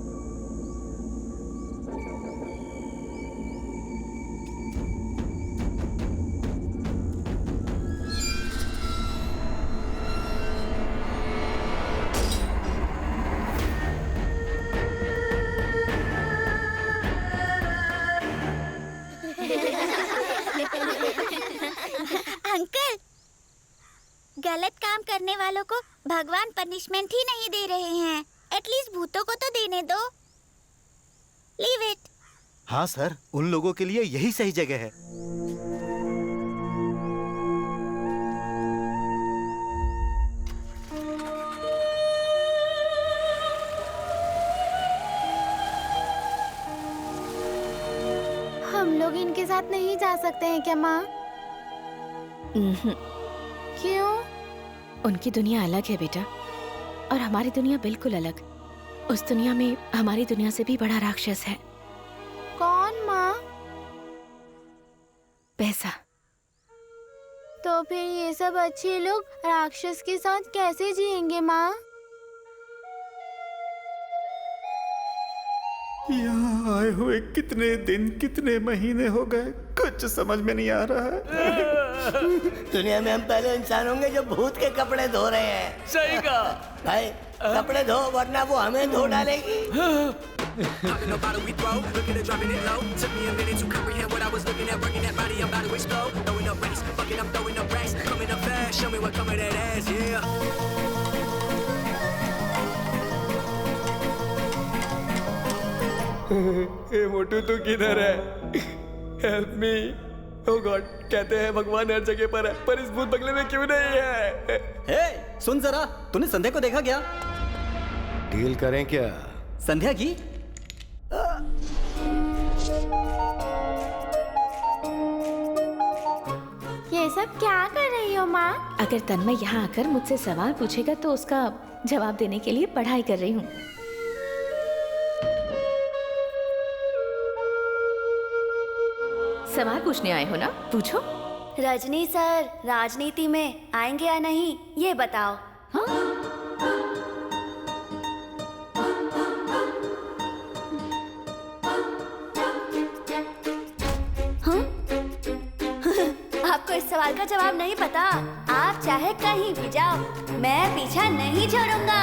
अंकल, गलत काम करने वालों को भगवान पनिशमेंट ही नहीं दे रहे हैं। एटलीस्ट भूतों को तो देने दो। Leave it. हाँ सर, उन लोगों के लिए यही सही जगह है। हम लोग इनके साथ नहीं जा सकते हैं क्या माँ? क्यों? उनकी दुनिया अलग है बेटा, और हमारी दुनिया बिल्कुल अलग। उस दुनिया में हमारी दुनिया से भी बड़ा राक्षस है। कौन माँ? पैसा। तो फिर ये सब अच्छे लोग राक्षस के साथ कैसे जिएंगे माँ? यहाँ आए हुए कितने दिन, कितने महीने हो गए, कुछ समझ में नहीं आ रहा है। दुनिया में हम पहले इंसान होंगे जो भूत के कपड़े धो रहे हैं। सही कहा भाई, कपड़े धो वरना वो हमें धो डालेगी। Popping a bottle we throw, looking at dropping it low. Took me a minute to comprehend what I was looking at. Working that body, I'm about to explode. Throwing up racks, fucking I'm throwing up racks. Coming up fast, show me what come of that ass, yeah. ए मोटू तू किधर है? Help me. ओह God, कहते हैं भगवान हर जगह पर है, पर इस भूत बंगले में क्यों नहीं है? हे, सुन जरा, तूने संध्या को देखा क्या? डील करें क्या? संध्या की? ये सब क्या कर रही हो माँ? अगर तन्मय यहाँ आकर मुझसे सवाल पूछेगा तो उसका जवाब देने के लिए पढ़ाई कर रही हूँ। सवाल पूछने आए हो ना? पूछो। रजनी सर राजनीति में आएंगे या नहीं, ये बताओ। हाँ? आपको इस सवाल का जवाब नहीं पता? आप चाहे कहीं भी जाओ, मैं पीछा नहीं छोड़ूंगा।